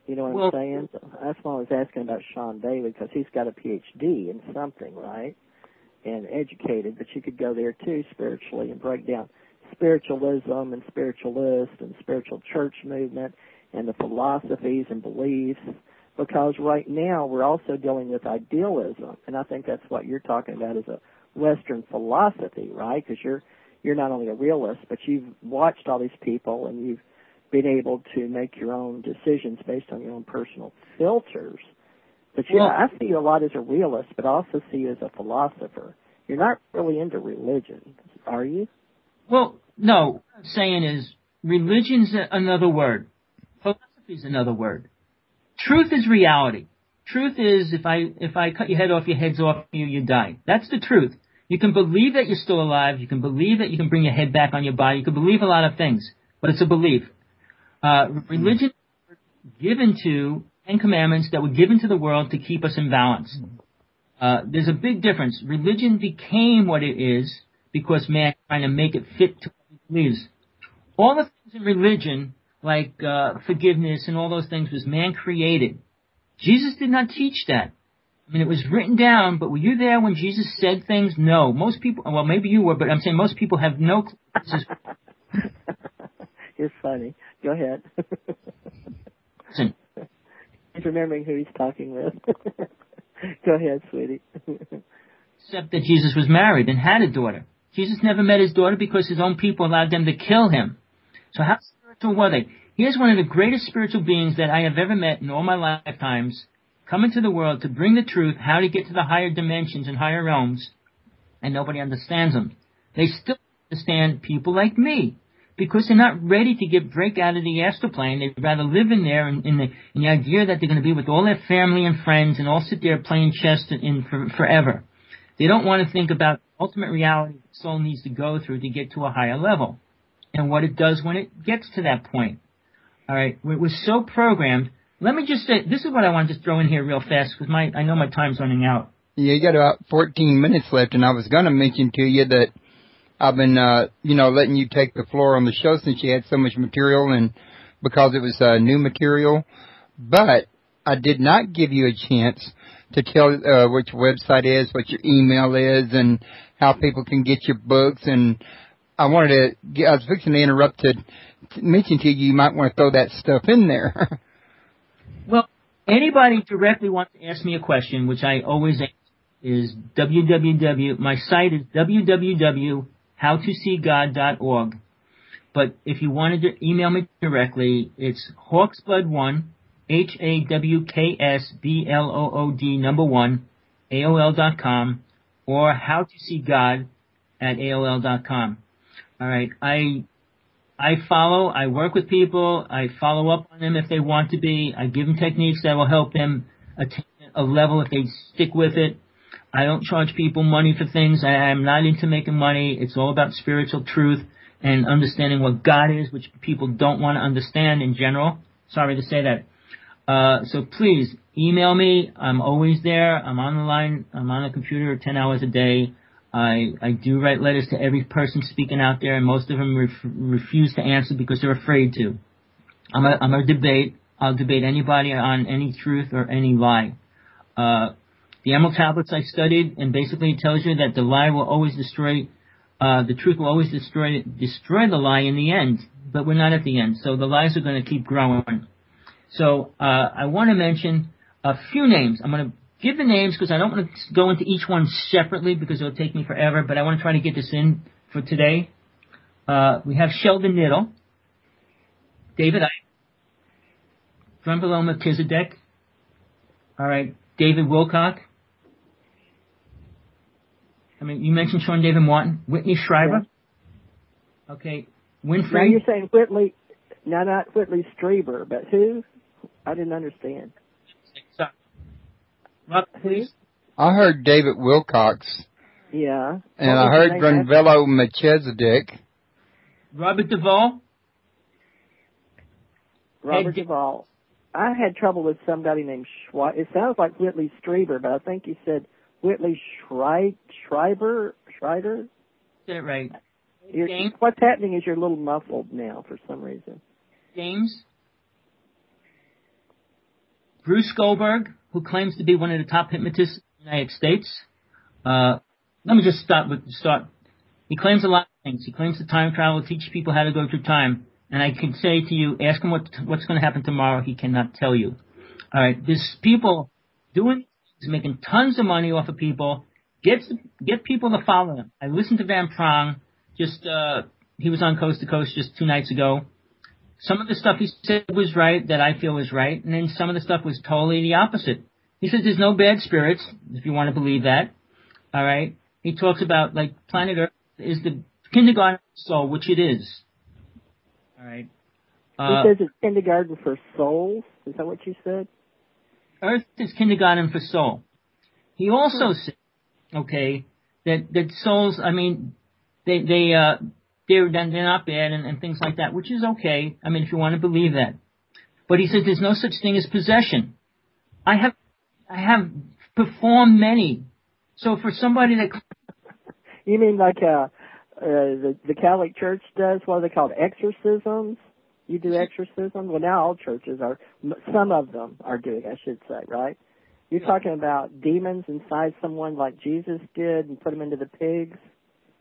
You know what I'm saying? That's why I was asking about Sean David, because he's got a PhD in something, right? And educated, but you could go there too spiritually and break down spiritualism and spiritualist and spiritual church movement and the philosophies and beliefs, because right now we're also dealing with idealism, and I think that's what you're talking about is a Western philosophy, right? Because you're not only a realist, but you've watched all these people and you've being able to make your own decisions based on your own personal filters. But yeah, I see you a lot as a realist, but I also see you as a philosopher. You're not really into religion, are you? Well, no. What I'm saying is religion's another word. Philosophy is another word. Truth is reality. Truth is if I cut your head off, your head's off you, you die. That's the truth. You can believe that you're still alive. You can believe that you can bring your head back on your body. You can believe a lot of things, but it's a belief. Religion given to 10 commandments that were given to the world to keep us in balance. There's a big difference. Religion became what it is because man is trying to make it fit to what he believes. All the things in religion, like forgiveness and all those things, was man created. Jesus did not teach that. I mean, it was written down, but were you there when Jesus said things? No. Most people, well, maybe you were, but I'm saying most people have no clue. You're funny. Go ahead. Listen. He's remembering who he's talking with. Go ahead, sweetie. Except that Jesus was married and had a daughter. Jesus never met his daughter because his own people allowed them to kill him. So how spiritual were they? Here's one of the greatest spiritual beings that I have ever met in all my lifetimes, come into the world to bring the truth, how to get to the higher dimensions and higher realms, and nobody understands them. They still understand people like me because they're not ready to break out of the astral plane. They'd rather live in there in the idea that they're going to be with all their family and friends and all sit there playing chess forever. They don't want to think about the ultimate reality the soul needs to go through to get to a higher level and what it does when it gets to that point. All right, we're so programmed. Let me just say, this is what I want to just throw in here real fast because I know my time's running out. Yeah, you got about 14 minutes left, and I was going to mention to you that I've been, letting you take the floor on the show since you had so much material and because it was new material. But I did not give you a chance to tell what your website is, what your email is, and how people can get your books. And I was fixing to interrupt to mention to you might want to throw that stuff in there. Well, anybody directly wants to ask me a question, which I always ask, is my site is www.howtoseegod.org. But if you wanted to email me directly, it's hawksblood1, HAWKSBLOOD 1, AOL.com, or howtoseegod@AOL.com. All right, I work with people, I follow up on them if they want to be, I give them techniques that will help them attain a level if they stick with it. I don't charge people money for things, I'm not into making money, it's all about spiritual truth and understanding what God is, which people don't want to understand in general. Sorry to say that. So please, email me, I'm always there, I'm on the line, I'm on the computer 10 hours a day. I do write letters to every person speaking out there, and most of them refuse to answer because they're afraid to. I'm a debate. I'll debate anybody on any truth or any lie. The Emerald Tablets I studied, and basically it tells you that the lie will always destroy, the truth will always destroy the lie in the end, but we're not at the end, so the lies are going to keep growing. So I want to mention a few names. I'm going to give the names because I don't want to go into each one separately because it'll take me forever, but I want to try to get this in for today. We have Sheldon Niddle, David Icke, Drunvalo Melchizedek, all right, David Wilcock. I mean, you mentioned Sean David Martin, Whitley Schreiber. Yeah. Okay, Winfrey. Now you're saying Whitley, no, not Whitley Strieber, but who? I didn't understand. Sorry. Robert, please. I heard David Wilcox. Yeah. And I heard Drunvalo Melchizedek. Robert Duvall. Robert Duvall. I had trouble with somebody named Schweiger. It sounds like Whitley Strieber, but I think you said Whitley Schreiber? Schreider? Get it right. What's happening is you're a little muffled now for some reason. James. Bruce Goldberg, who claims to be one of the top hypnotists in the United States. Let me just start. He claims a lot of things. He claims to time travel, teach people how to go through time. And I can say to you, ask him what's going to happen tomorrow. He cannot tell you. All right, there's people doing things, making tons of money off of people. Get people to follow him. I listened to Van Prong. He was on Coast to Coast just 2 nights ago. Some of the stuff he said was right that I feel is right, and then some of the stuff was totally the opposite. He says there's no bad spirits, if you want to believe that. All right. He talks about, like, planet Earth is the kindergarten soul, which it is. All right. He says it's kindergarten for souls. Is that what you said? Earth is kindergarten for soul. He also said, okay, that souls, I mean, they're not bad and things like that, which is okay. I mean, if you want to believe that. But he says there's no such thing as possession. I have performed many. So for somebody that... You mean like the Catholic Church does? What are they called? Exorcisms? You do exorcisms? Well, now all churches are, some of them are doing, I should say, right? You're talking about demons inside someone like Jesus did and put them into the pigs?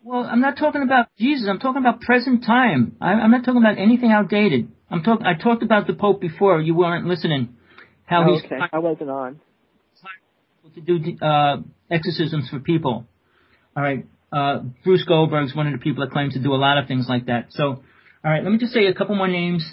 Well, I'm not talking about Jesus. I'm talking about present time. I'm not talking about anything outdated. I talked about the Pope before. You weren't listening. Okay. I wasn't on. To do exorcisms for people. All right. Bruce Goldberg's one of the people that claims to do a lot of things like that. So, all right, let me just say a couple more names.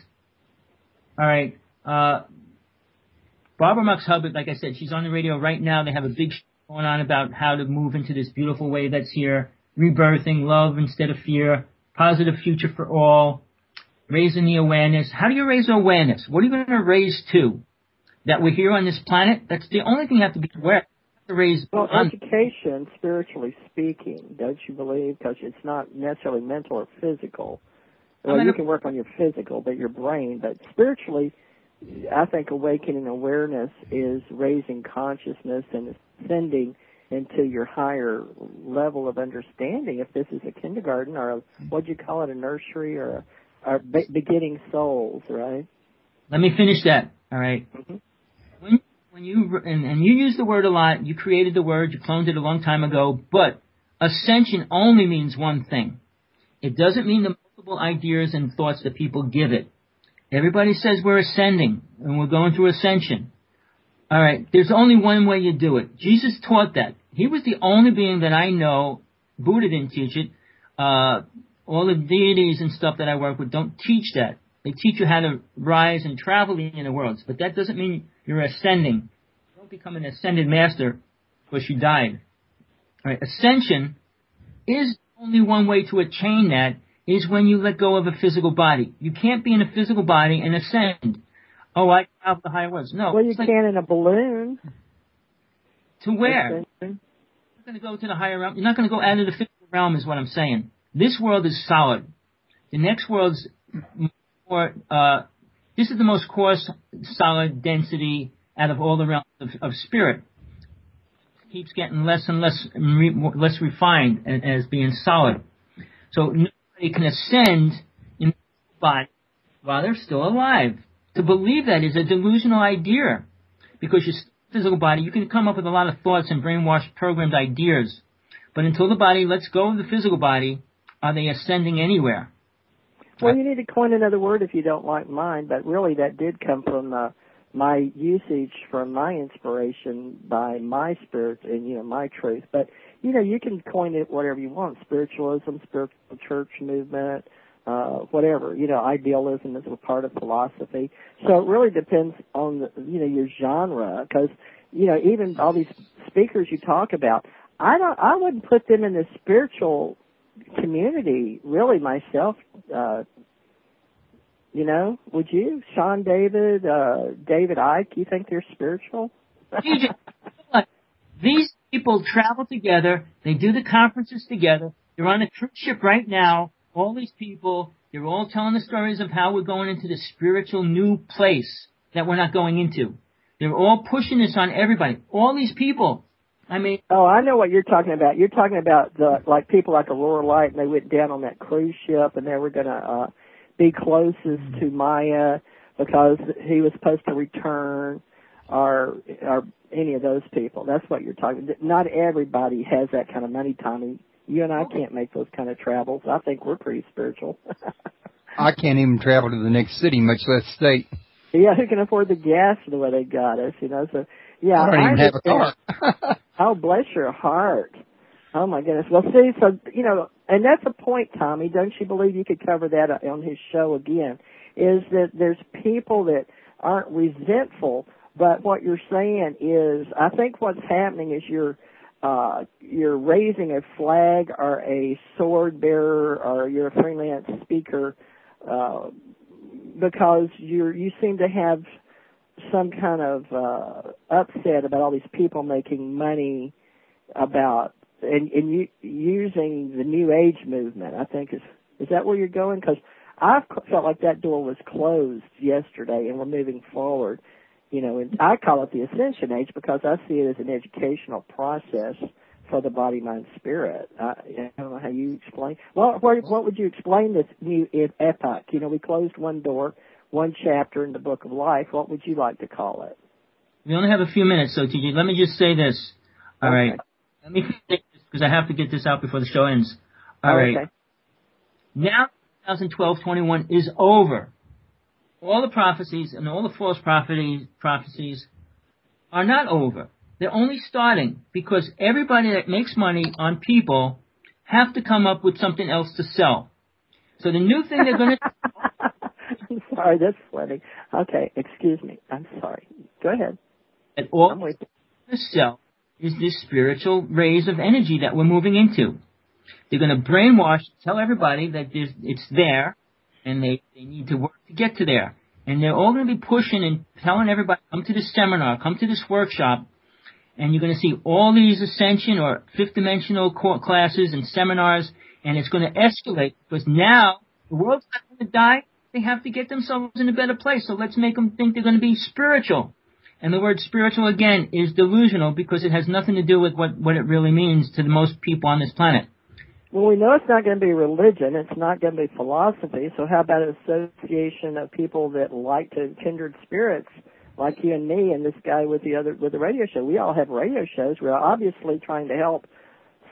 All right. Barbara Marx Hubbard, like I said, she's on the radio right now. They have a big show going on about how to move into this beautiful way that's here. Rebirthing, love instead of fear, positive future for all, raising the awareness. How do you raise awareness? What are you going to raise to? That we're here on this planet? That's the only thing you have to be aware of. To raise education, spiritually speaking, don't you believe? Because it's not necessarily mental or physical. Well, you can work on your physical, but your brain. But spiritually, I think awakening awareness is raising consciousness and ascending into your higher level of understanding. If this is a kindergarten or what'd you call it, a nursery or beginning souls, right? Let me finish that. All right. Mm-hmm. When you and you use the word a lot, you created the word, you cloned it a long time ago, but ascension only means one thing. It doesn't mean the multiple ideas and thoughts that people give it. Everybody says we're ascending and we're going through ascension. All right, there's only one way you do it. Jesus taught that. He was the only being that I know. Buddha didn't teach it. All the deities and stuff that I work with don't teach that. They teach you how to rise and travel in the worlds, but that doesn't mean you're ascending. You don't become an ascended master because you died. All right, ascension is only one way to attain that is when you let go of a physical body. You can't be in a physical body and ascend. Oh, I travel the higher worlds. No. Well, you can in a balloon. To where? You're not going to go to the higher realm. You're not going to go out of the physical realm is what I'm saying. This world is solid. The next world's more, this is the most coarse, solid density out of all the realms of spirit. It keeps getting less and less refined as being solid. So nobody can ascend in the body while they're still alive. To believe that is a delusional idea. Because your physical body, you can come up with a lot of thoughts and brainwashed, programmed ideas. But until the body lets go of the physical body, are they ascending anywhere? Well, you need to coin another word if you don't like mine, but really that did come from my usage, from my inspiration by my spirit and, my truth. But, you can coin it whatever you want, spiritualism, spiritual church movement, whatever. Idealism is a part of philosophy. So it really depends on, your genre, because, even all these speakers you talk about, I wouldn't put them in the spiritual community, really, myself. Would you? Sean David, David Icke, you think they're spiritual? These people travel together. They do the conferences together. They're on a cruise ship right now. All these people, they're all telling the stories of how we're going into this spiritual new place that we're not going into. They're all pushing this on everybody. All these people. I mean... Oh, I know what you're talking about. You're talking about people like Aurora Light, and they went down on that cruise ship, and they were going to be closest to Maya because he was supposed to return, or any of those people. That's what you're talking about. Not everybody has that kind of money, Tommy. You and I can't make those kind of travels. I think we're pretty spiritual. I can't even travel to the next city, much less state. Yeah, who can afford the gas the way they got us, So, yeah, I don't even have a car. Oh, bless your heart. Oh, my goodness. Well, see, so, and that's a point, Tommy. Don't you believe you could cover that on his show again? is that there's people that aren't resentful, but what you're saying is, I think what's happening is you're raising a flag or a sword bearer, or you're a freelance speaker, because you seem to have some kind of upset about all these people making money about and using the New Age movement. I think is that where you're going? Because I felt like that door was closed yesterday, and we're moving forward. You know, and I call it the Ascension Age because I see it as an educational process for the body, mind, spirit. I don't know how you explain. Well, what would you explain this new epoch? You know, we closed one door, one chapter in the Book of Life. What would you like to call it? We only have a few minutes, so TJ, let me just say this. All right. Let me say this because I have to get this out before the show ends. All right. Now 2012-21 is over. All the prophecies and all the false prophecies are not over. They're only starting because everybody that makes money on people have to come up with something else to sell. So the new thing they're going to... I'm sorry, that's funny. Okay, excuse me. I'm sorry. Go ahead. And all they're going to sell is this spiritual rays of energy that we're moving into. They're going to brainwash, tell everybody that it's there, and they need to work to get to there. And they're all going to be pushing and telling everybody, come to this seminar, come to this workshop, and you're going to see all these ascension or fifth dimensional classes and seminars, and it's going to escalate because now the world's not going to die. They have to get themselves in a better place. So let's make them think they're going to be spiritual. And the word spiritual, again, is delusional because it has nothing to do with what it really means to the most people on this planet. Well, we know it's not going to be religion. It's not going to be philosophy. So how about an association of people that like to kindred spirits, like you and me and this guy with the radio show? We all have radio shows. We're obviously trying to help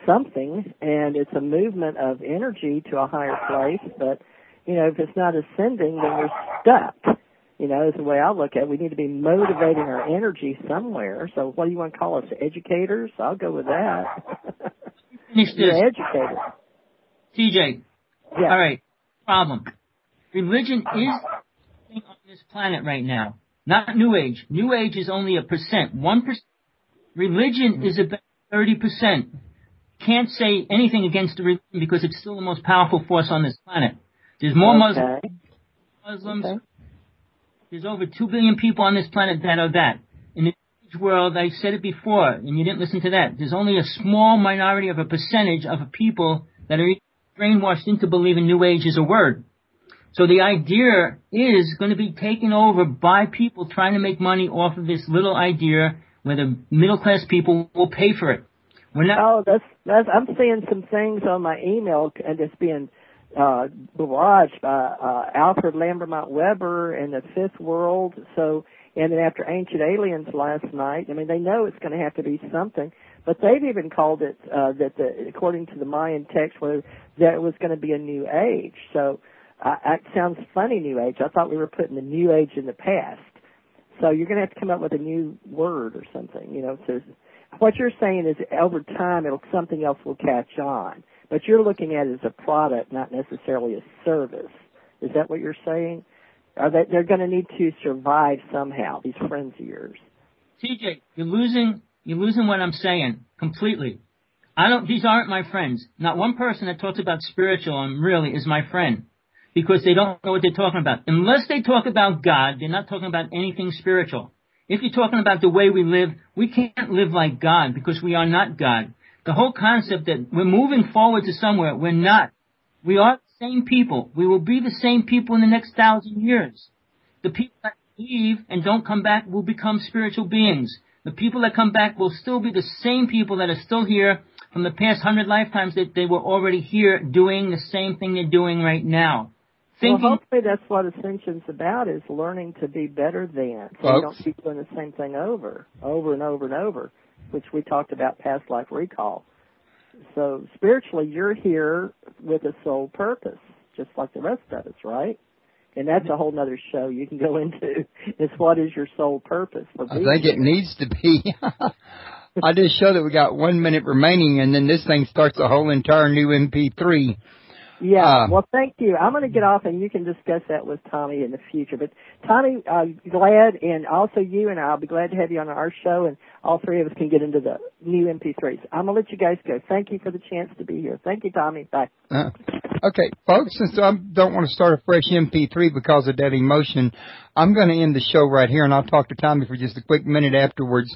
something, and it's a movement of energy to a higher place. But, you know, if it's not ascending, then we're stuck. You know, is the way I look at it. We need to be motivating our energy somewhere. So what do you want to call us, educators? I'll go with that. You're an educator. TJ. Yeah. All right. Problem. Religion is on this planet right now. Not New Age. New Age is only 1%. 1%. Religion is about 30%. Can't say anything against the religion because it's still the most powerful force on this planet. There's more Muslims. Okay. There's over 2 billion people on this planet that are that. In the New Age world, I said it before, and you didn't listen to that. There's only a small minority of a percentage of people that are brainwashed into believing New Age is a word. So the idea is going to be taken over by people trying to make money off of this little idea where the middle-class people will pay for it. We're not... I'm seeing some things on my email, and it's being barraged by Alfred Lambermont Weber and the Fifth World. So, and then after Ancient Aliens last night, I mean, they know it's going to have to be something. But they've even called it according to the Mayan text, that it was going to be a new age. So it sounds funny, new age. I thought we were putting the new age in the past. So you're going to have to come up with a new word or something. You know, so what you're saying is over time, something else will catch on. But you're looking at it as a product, not necessarily a service. Is that what you're saying? They're going to need to survive somehow, these friends of yours. TJ, you're losing what I'm saying completely. These aren't my friends. Not one person that talks about spiritual really is my friend because they don't know what they're talking about. Unless they talk about God, they're not talking about anything spiritual. If you're talking about the way we live, we can't live like God because we are not God. The whole concept that we're moving forward to somewhere, we're not. We are the same people. We will be the same people in the next 1,000 years. The people that leave and don't come back will become spiritual beings. The people that come back will still be the same people that are still here from the past 100 lifetimes that they were already here doing the same thing they're doing right now. Well, hopefully that's what Ascension's about, is learning to be better than. So you don't keep doing the same thing over and over and over, which we talked about past life recall. So spiritually, you're here with a soul purpose, just like the rest of us, right? And that's a whole other show you can go into, is what is your soul purpose for being? I think it needs to be. I just show that we got 1 minute remaining, and then this thing starts a whole entire new MP3. Yeah, well, thank you. I'm going to get off, and you can discuss that with Tommy in the future. But, Tommy, glad, and also you and I'll be glad to have you on our show, and all three of us can get into the new MP3s. I'm going to let you guys go. Thank you for the chance to be here. Thank you, Tommy. Bye. Okay, folks, since I don't want to start a fresh MP3 because of that emotion, I'm going to end the show right here, and I'll talk to Tommy for just a quick minute afterwards.